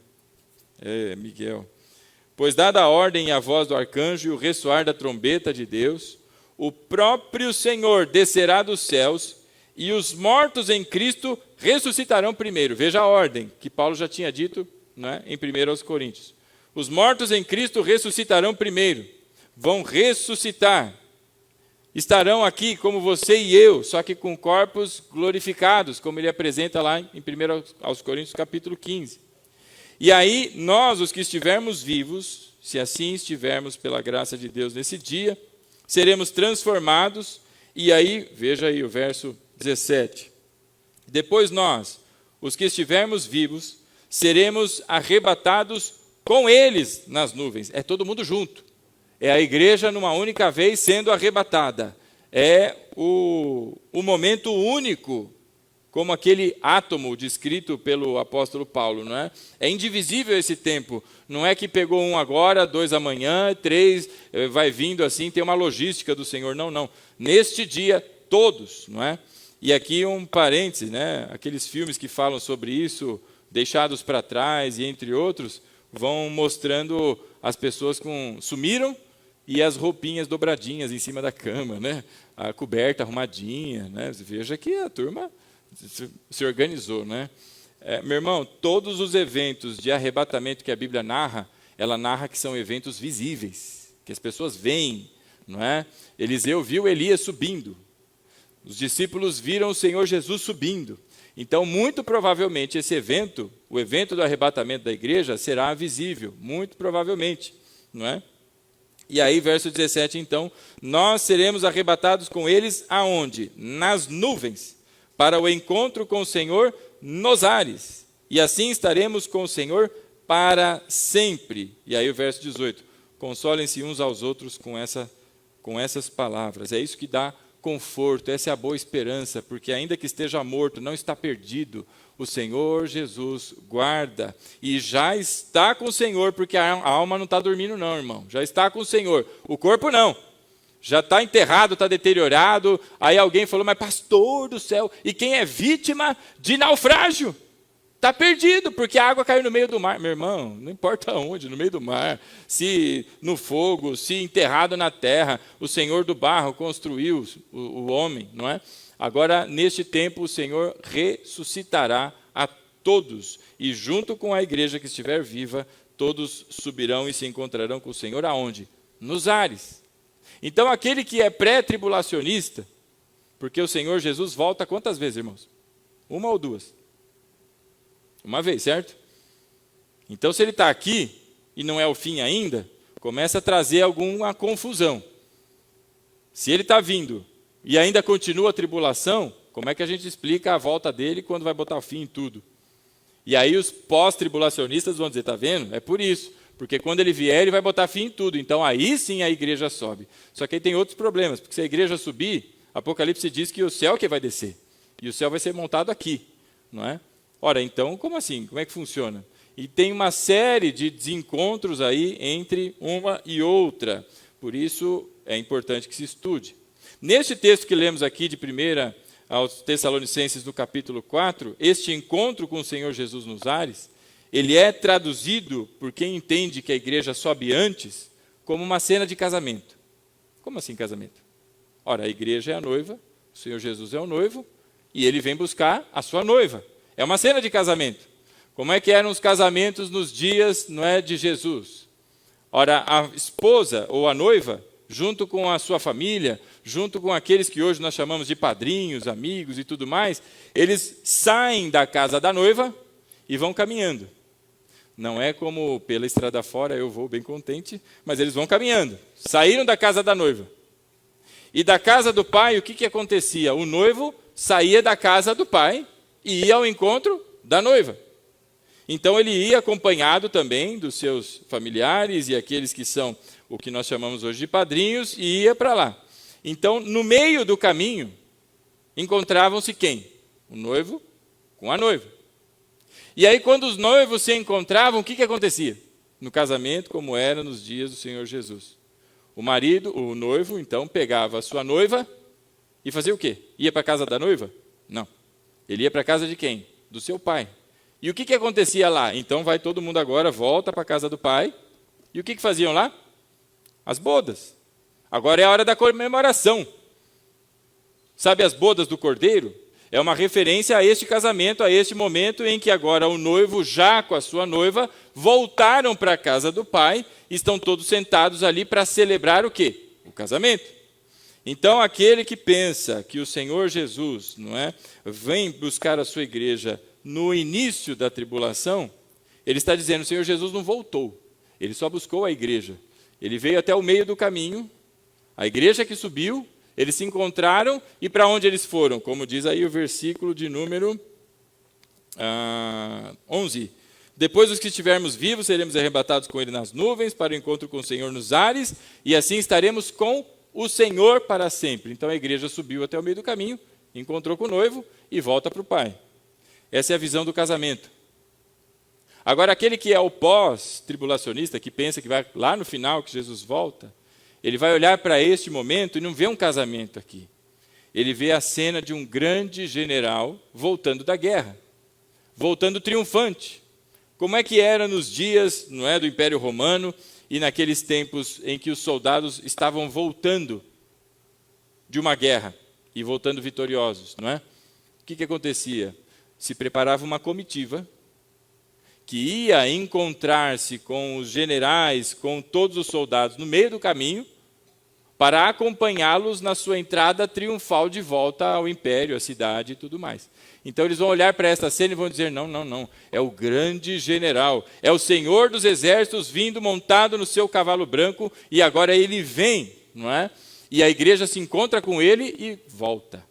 Speaker 1: É Miguel. Pois dada a ordem e a voz do arcanjo e o ressoar da trombeta de Deus, o próprio Senhor descerá dos céus e os mortos em Cristo ressuscitarão primeiro. Veja a ordem que Paulo já tinha dito, né, em 1 aos Coríntios. Os mortos em Cristo ressuscitarão primeiro. Vão ressuscitar. Estarão aqui como você e eu, só que com corpos glorificados, como ele apresenta lá em 1 aos Coríntios capítulo 15. E aí, nós, os que estivermos vivos, se assim estivermos pela graça de Deus nesse dia, seremos transformados, e aí, veja aí o verso 17. Depois nós, os que estivermos vivos, seremos arrebatados com eles nas nuvens. É todo mundo junto. É a igreja numa única vez sendo arrebatada. É o momento único, como aquele átomo descrito pelo apóstolo Paulo, não é? É indivisível esse tempo. Não é que pegou um agora, 2 amanhã, 3 vai vindo assim, tem uma logística do Senhor. Não, não. Neste dia, todos, não é? E aqui um parêntese, né? Aqueles filmes que falam sobre isso, Deixados para Trás e entre outros, vão mostrando as pessoas sumiram e as roupinhas dobradinhas em cima da cama, né? A coberta arrumadinha, né? Veja que a turma se organizou, né? Meu irmão, todos os eventos de arrebatamento que a Bíblia narra, ela narra que são eventos visíveis, que as pessoas veem, não é? Eliseu viu Elias subindo, os discípulos viram o Senhor Jesus subindo. Então, muito provavelmente, esse evento, o evento do arrebatamento da igreja, será visível, muito provavelmente, não é? E aí, verso 17, então, nós seremos arrebatados com eles aonde? Nas nuvens, para o encontro com o Senhor nos ares. E assim estaremos com o Senhor para sempre. E aí o verso 18, consolem-se uns aos outros com essas palavras. É isso que dá conforto, essa é a boa esperança, porque ainda que esteja morto, não está perdido. O Senhor Jesus guarda e já está com o Senhor, porque a alma não está dormindo não, irmão. Já está com o Senhor. O corpo não. Já está enterrado, está deteriorado. Aí alguém falou, mas pastor do céu, e quem é vítima de naufrágio? Está perdido, porque a água caiu no meio do mar. Meu irmão, não importa onde, no meio do mar, se no fogo, se enterrado na terra, o Senhor do barro construiu o homem, não é? Agora, neste tempo, o Senhor ressuscitará a todos, e junto com a igreja que estiver viva, todos subirão e se encontrarão com o Senhor aonde? Nos ares. Então aquele que é pré-tribulacionista, porque o Senhor Jesus volta quantas vezes, irmãos? Uma ou duas? Uma vez, certo? Então se ele está aqui, e não é o fim ainda, começa a trazer alguma confusão. Se ele está vindo e ainda continua a tribulação, como é que a gente explica a volta dele quando vai botar o fim em tudo? E aí os pós-tribulacionistas vão dizer, está vendo? É por isso. Porque quando ele vier, ele vai botar fim em tudo. Então aí sim a igreja sobe. Só que aí tem outros problemas, porque se a igreja subir, Apocalipse diz que o céu que vai descer. E o céu vai ser montado aqui, não é? Ora, então, como assim? Como é que funciona? E tem uma série de desencontros aí entre uma e outra. Por isso é importante que se estude. Neste texto que lemos aqui de 1 aos Tessalonicenses, no capítulo 4, este encontro com o Senhor Jesus nos ares, ele é traduzido, por quem entende que a igreja sobe antes, como uma cena de casamento. Como assim casamento? Ora, a igreja é a noiva, o Senhor Jesus é o noivo, e ele vem buscar a sua noiva. É uma cena de casamento. Como é que eram os casamentos nos dias, não é, de Jesus? Ora, a esposa ou a noiva, junto com a sua família, junto com aqueles que hoje nós chamamos de padrinhos, amigos e tudo mais, eles saem da casa da noiva e vão caminhando. Não é como pela estrada fora, eu vou bem contente, mas eles vão caminhando. Saíram da casa da noiva. E da casa do pai, o que acontecia? O noivo saía da casa do pai e ia ao encontro da noiva. Então ele ia acompanhado também dos seus familiares e aqueles que são o que nós chamamos hoje de padrinhos, e ia para lá. Então, no meio do caminho, encontravam-se quem? O noivo com a noiva. E aí, quando os noivos se encontravam, o que acontecia? No casamento, como era nos dias do Senhor Jesus. O marido, o noivo, então, pegava a sua noiva e fazia o quê? Ia para a casa da noiva? Não. Ele ia para a casa de quem? Do seu pai. E o que acontecia lá? Então, vai todo mundo agora, volta para a casa do pai. E o que faziam lá? As bodas. Agora é a hora da comemoração. Sabe as bodas do cordeiro? É uma referência a este casamento, a este momento em que agora o noivo, já com a sua noiva, voltaram para a casa do pai, estão todos sentados ali para celebrar o quê? O casamento. Então, aquele que pensa que o Senhor Jesus, não é, vem buscar a sua igreja no início da tribulação, ele está dizendo, o Senhor Jesus não voltou, ele só buscou a igreja. Ele veio até o meio do caminho, a igreja que subiu, eles se encontraram, e para onde eles foram? Como diz aí o versículo de número 11. Depois dos que estivermos vivos, seremos arrebatados com ele nas nuvens, para o encontro com o Senhor nos ares, e assim estaremos com o Senhor para sempre. Então a igreja subiu até o meio do caminho, encontrou com o noivo e volta para o pai. Essa é a visão do casamento. Agora, aquele que é o pós-tribulacionista, que pensa que vai lá no final, que Jesus volta, ele vai olhar para este momento e não vê um casamento aqui. Ele vê a cena de um grande general voltando da guerra, voltando triunfante. Como é que era nos dias, não é, do Império Romano e naqueles tempos em que os soldados estavam voltando de uma guerra e voltando vitoriosos, não é? O que acontecia? Se preparava uma comitiva que ia encontrar-se com os generais, com todos os soldados no meio do caminho, para acompanhá-los na sua entrada triunfal de volta ao império, à cidade e tudo mais. Então eles vão olhar para esta cena e vão dizer, não, é o grande general, é o Senhor dos exércitos vindo montado no seu cavalo branco, e agora ele vem, não é? E a igreja se encontra com ele e volta.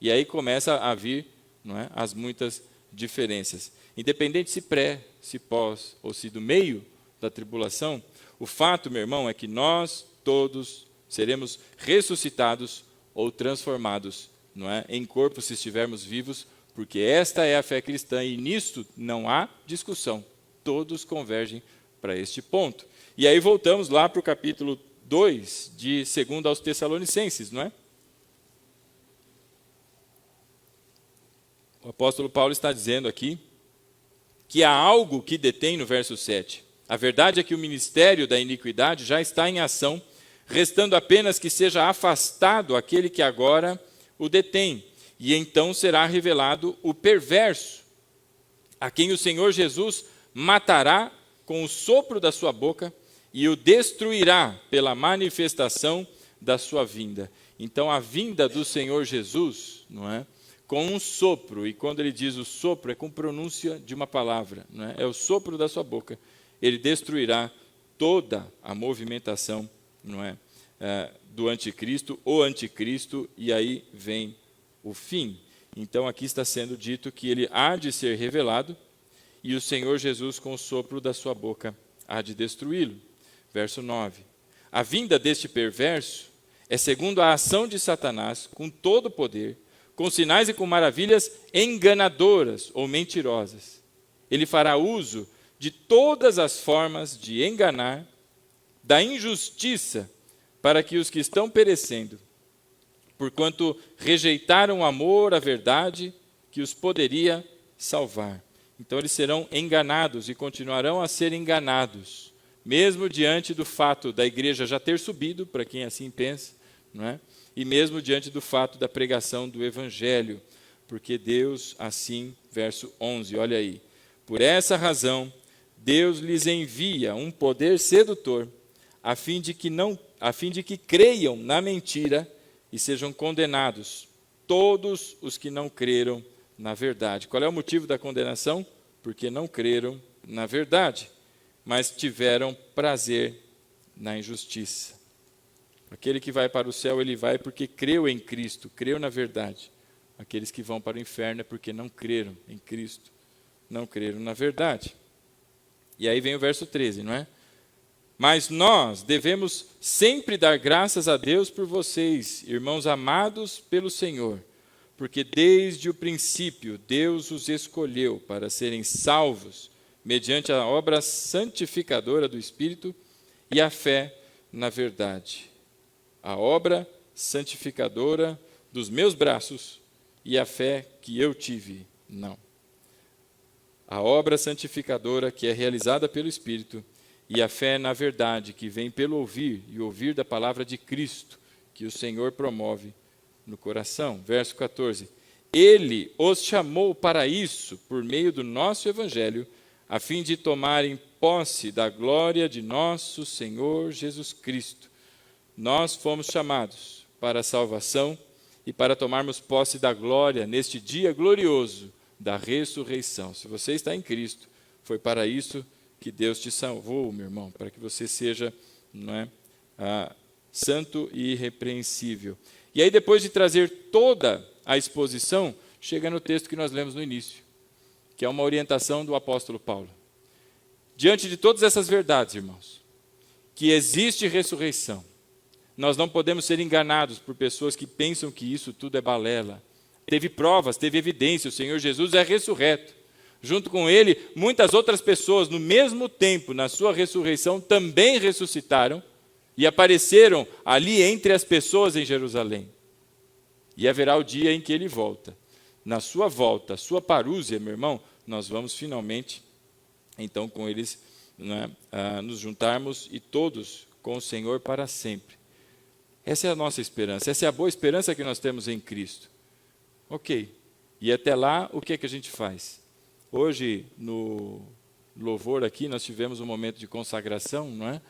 Speaker 1: E aí começa a vir, não é, as muitas diferenças. Independente se pré, se pós ou se do meio da tribulação, o fato, meu irmão, é que nós todos seremos ressuscitados ou transformados, não é, em corpo se estivermos vivos, porque esta é a fé cristã e nisto não há discussão. Todos convergem para este ponto. E aí voltamos lá para o capítulo 2 de 2 aos Tessalonicenses, não é? O apóstolo Paulo está dizendo aqui que há algo que detém no verso 7. A verdade é que o ministério da iniquidade já está em ação, restando apenas que seja afastado aquele que agora o detém, e então será revelado o perverso, a quem o Senhor Jesus matará com o sopro da sua boca e o destruirá pela manifestação da sua vinda. Então, a vinda do Senhor Jesus, não é? Com um sopro, e quando ele diz o sopro, é com pronúncia de uma palavra, não é? É o sopro da sua boca. Ele destruirá toda a movimentação, não é? Do anticristo, o anticristo, e aí vem o fim. Então, aqui está sendo dito que ele há de ser revelado, e o Senhor Jesus, com o sopro da sua boca, há de destruí-lo. Verso 9. A vinda deste perverso é segundo a ação de Satanás, com todo o poder, com sinais e com maravilhas enganadoras ou mentirosas. Ele fará uso de todas as formas de enganar, da injustiça, para que os que estão perecendo, porquanto rejeitaram o amor à verdade que os poderia salvar. Então eles serão enganados e continuarão a ser enganados, mesmo diante do fato da igreja já ter subido, para quem assim pensa, não é? E mesmo diante do fato da pregação do evangelho, porque Deus assim, verso 11, olha aí, por essa razão Deus lhes envia um poder sedutor, a fim de que creiam na mentira e sejam condenados todos os que não creram na verdade. Qual é o motivo da condenação? Porque não creram na verdade, mas tiveram prazer na injustiça. Aquele que vai para o céu, ele vai porque creu em Cristo, creu na verdade. Aqueles que vão para o inferno é porque não creram em Cristo, não creram na verdade. E aí vem o verso 13, não é? Mas nós devemos sempre dar graças a Deus por vocês, irmãos amados pelo Senhor, porque desde o princípio Deus os escolheu para serem salvos mediante a obra santificadora do Espírito e a fé na verdade. A obra santificadora dos meus braços e a fé que eu tive, não. A obra santificadora que é realizada pelo Espírito e a fé na verdade que vem pelo ouvir e ouvir da palavra de Cristo, que o Senhor promove no coração. Verso 14. Ele os chamou para isso por meio do nosso evangelho, a fim de tomarem posse da glória de nosso Senhor Jesus Cristo. Nós fomos chamados para a salvação e para tomarmos posse da glória neste dia glorioso da ressurreição. Se você está em Cristo, foi para isso que Deus te salvou, meu irmão, para que você seja, não é, santo e irrepreensível. E aí, depois de trazer toda a exposição, chega no texto que nós lemos no início, que é uma orientação do apóstolo Paulo. Diante de todas essas verdades, irmãos, que existe ressurreição, nós não podemos ser enganados por pessoas que pensam que isso tudo é balela. Teve provas, teve evidência, o Senhor Jesus é ressurreto. Junto com ele, muitas outras pessoas, no mesmo tempo, na sua ressurreição, também ressuscitaram e apareceram ali entre as pessoas em Jerusalém. E haverá o dia em que ele volta. Na sua volta, sua parúzia, meu irmão, nós vamos finalmente, então, com eles, né, nos juntarmos e todos com o Senhor para sempre. Essa é a nossa esperança, essa é a boa esperança que nós temos em Cristo. Ok, e até lá, o que é que a gente faz? Hoje, no louvor aqui, nós tivemos um momento de consagração, não é?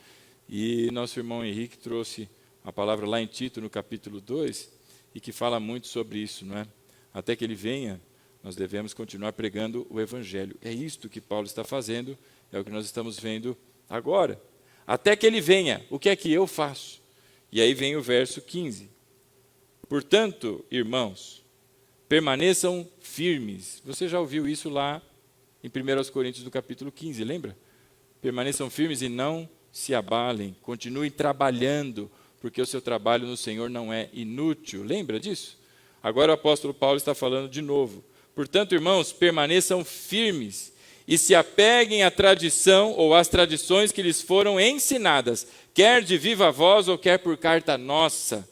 Speaker 1: E nosso irmão Henrique trouxe a palavra lá em Tito, no capítulo 2, e que fala muito sobre isso, não é? Até que ele venha, nós devemos continuar pregando o Evangelho. É isto que Paulo está fazendo, é o que nós estamos vendo agora. Até que ele venha, o que é que eu faço? E aí vem o verso 15. Portanto, irmãos, permaneçam firmes. Você já ouviu isso lá em 1 Coríntios, do capítulo 15, lembra? Permaneçam firmes e não se abalem. Continuem trabalhando, porque o seu trabalho no Senhor não é inútil. Lembra disso? Agora o apóstolo Paulo está falando de novo. Portanto, irmãos, permaneçam firmes e se apeguem à tradição ou às tradições que lhes foram ensinadas, quer de viva voz ou quer por carta nossa.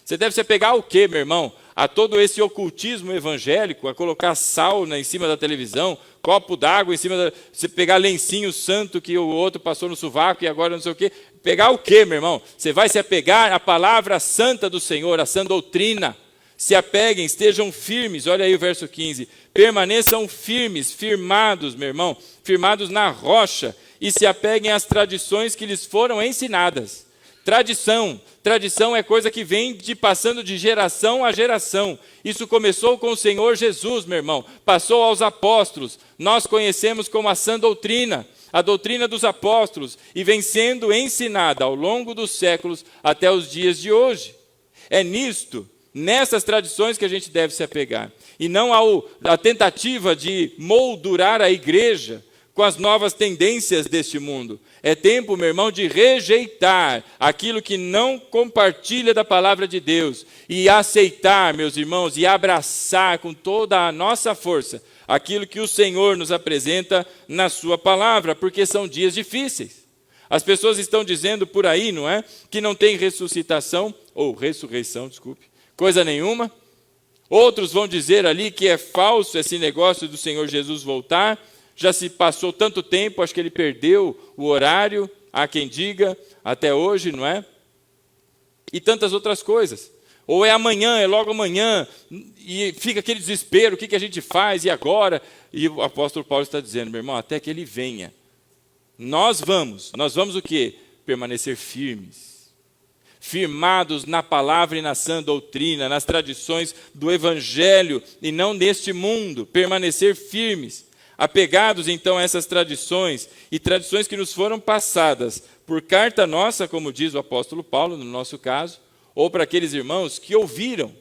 Speaker 1: Você deve se apegar ao quê, meu irmão? A todo esse ocultismo evangélico, a colocar sal em cima da televisão, copo d'água em cima da... Você pegar lencinho santo que o outro passou no sovaco e agora não sei o quê. Pegar o quê, meu irmão? Você vai se apegar à palavra santa do Senhor, à sã doutrina. Se apeguem, estejam firmes. Olha aí o verso 15. Permaneçam firmes, firmados, meu irmão, firmados na rocha, e se apeguem às tradições que lhes foram ensinadas. Tradição é coisa que vem passando de geração a geração. Isso começou com o Senhor Jesus, meu irmão. Passou aos apóstolos. Nós conhecemos como a sã doutrina, a doutrina dos apóstolos, e vem sendo ensinada ao longo dos séculos até os dias de hoje. É nessas tradições que a gente deve se apegar. E não à tentativa de moldurar a igreja com as novas tendências deste mundo. É tempo, meu irmão, de rejeitar aquilo que não compartilha da palavra de Deus e aceitar, meus irmãos, e abraçar com toda a nossa força aquilo que o Senhor nos apresenta na sua palavra, porque são dias difíceis. As pessoas estão dizendo por aí, não é? Que não tem ressuscitação, ou ressurreição, desculpe, coisa nenhuma. Outros vão dizer ali que é falso esse negócio do Senhor Jesus voltar. Já se passou tanto tempo, acho que ele perdeu o horário, há quem diga, até hoje, não é? E tantas outras coisas. Ou é amanhã, é logo amanhã, e fica aquele desespero, o que a gente faz, e agora? E o apóstolo Paulo está dizendo, meu irmão, até que ele venha. Nós vamos o quê? Permanecer firmes. Firmados na palavra e na sã doutrina, nas tradições do Evangelho, e não neste mundo, permanecer firmes. Apegados então a essas tradições, e tradições que nos foram passadas por carta nossa, como diz o apóstolo Paulo, no nosso caso, ou para aqueles irmãos que ouviram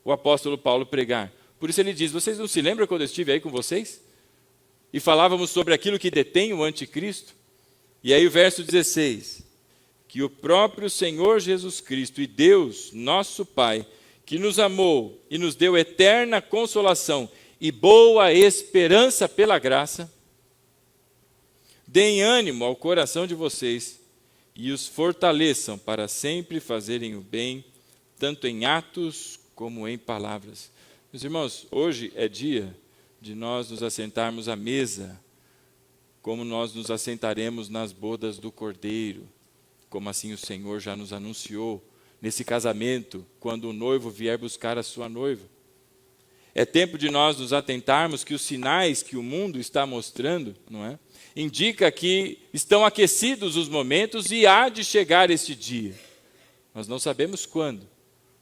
Speaker 1: o apóstolo Paulo pregar. Por isso ele diz, vocês não se lembram quando eu estive aí com vocês? E falávamos sobre aquilo que detém o anticristo? E aí o verso 16, que o próprio Senhor Jesus Cristo e Deus, nosso Pai, que nos amou e nos deu eterna consolação e boa esperança pela graça, deem ânimo ao coração de vocês e os fortaleçam para sempre fazerem o bem, tanto em atos como em palavras. Meus irmãos, hoje é dia de nós nos assentarmos à mesa, como nós nos assentaremos nas bodas do Cordeiro, como assim o Senhor já nos anunciou, nesse casamento, quando o noivo vier buscar a sua noiva. É tempo de nós nos atentarmos que os sinais que o mundo está mostrando, não é? Indica que estão aquecidos os momentos e há de chegar este dia. Nós não sabemos quando,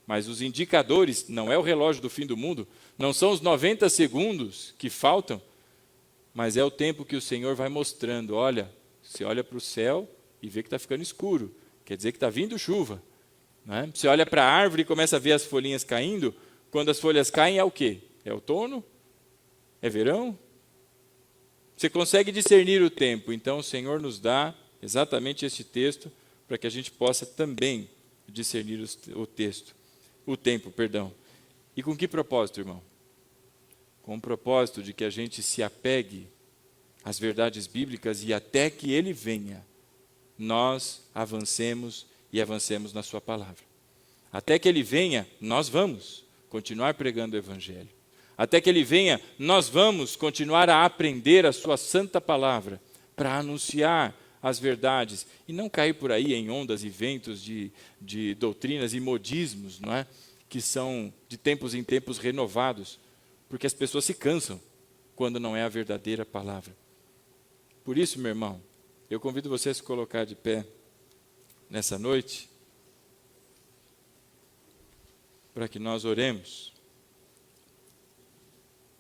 Speaker 1: mas os indicadores, não é o relógio do fim do mundo, não são os 90 segundos que faltam, mas é o tempo que o Senhor vai mostrando. Olha, você olha para o céu e vê que está ficando escuro, quer dizer que está vindo chuva. Não é? Você olha para a árvore e começa a ver as folhinhas caindo. Quando as folhas caem, é o quê? É outono? É verão? Você consegue discernir o tempo. Então, o Senhor nos dá exatamente este texto para que a gente possa também discernir o tempo. E com que propósito, irmão? Com o propósito de que a gente se apegue às verdades bíblicas e até que Ele venha, nós avancemos e avancemos na sua palavra. Até que Ele venha, nós vamos continuar pregando o Evangelho. Até que Ele venha, nós vamos continuar a aprender a sua santa palavra para anunciar as verdades e não cair por aí em ondas e ventos de doutrinas e modismos, não é? Que são de tempos em tempos renovados, porque as pessoas se cansam quando não é a verdadeira palavra. Por isso, meu irmão, eu convido você a se colocar de pé nessa noite, para que nós oremos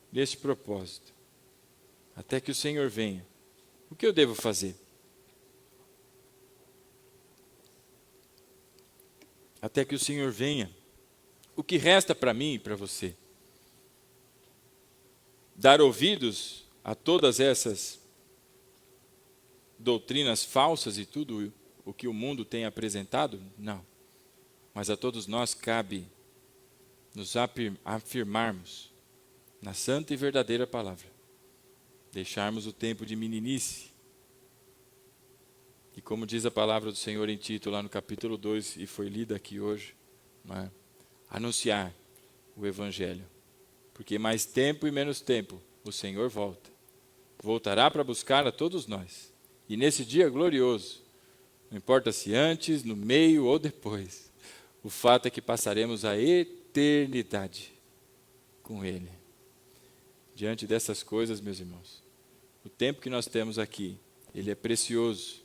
Speaker 1: neste propósito, até que o Senhor venha. O que eu devo fazer? Até que o Senhor venha, o que resta para mim e para você? Dar ouvidos a todas essas doutrinas falsas e tudo o que o mundo tem apresentado? Não. Mas a todos nós cabe nos afirmarmos na santa e verdadeira palavra, deixarmos o tempo de meninice, e como diz a palavra do Senhor em Tito, lá no capítulo 2, e foi lida aqui hoje, não é? Anunciar o Evangelho, porque mais tempo e menos tempo o Senhor voltará para buscar a todos nós, e nesse dia glorioso, não importa se antes, no meio ou depois, o fato é que passaremos a eternidade eternidade com Ele. Diante dessas coisas, meus irmãos, o tempo que nós temos aqui, ele é precioso.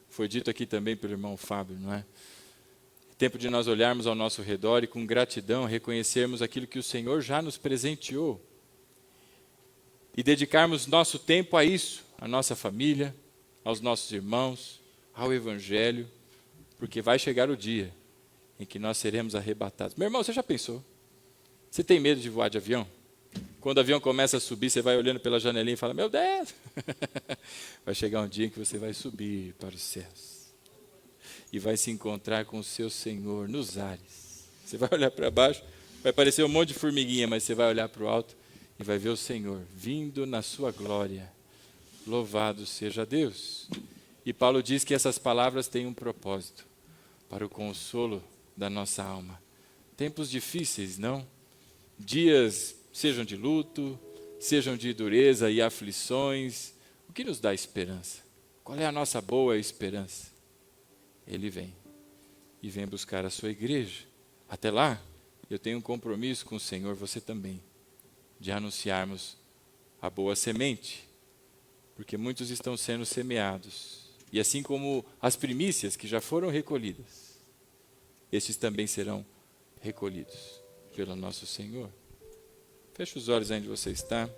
Speaker 1: Foi dito aqui também pelo irmão Fábio, não é? Tempo de nós olharmos ao nosso redor e com gratidão reconhecermos aquilo que o Senhor já nos presenteou. E dedicarmos nosso tempo a isso, à nossa família, aos nossos irmãos, ao Evangelho, porque vai chegar o dia em que nós seremos arrebatados. Meu irmão, você já pensou? Você tem medo de voar de avião? Quando o avião começa a subir, você vai olhando pela janelinha e fala, meu Deus! Vai chegar um dia em que você vai subir para os céus e vai se encontrar com o seu Senhor nos ares. Você vai olhar para baixo, vai parecer um monte de formiguinha, mas você vai olhar para o alto e vai ver o Senhor vindo na sua glória. Louvado seja Deus. E Paulo diz que essas palavras têm um propósito, para o consolo da nossa alma. Tempos difíceis, não? Dias, sejam de luto, sejam de dureza e aflições. O que nos dá esperança? Qual é a nossa boa esperança? Ele vem. E vem buscar a sua igreja. Até lá, eu tenho um compromisso com o Senhor, você também, de anunciarmos a boa semente. Porque muitos estão sendo semeados. E assim como as primícias que já foram recolhidas, estes também serão recolhidos pelo nosso Senhor. Feche os olhos onde você está.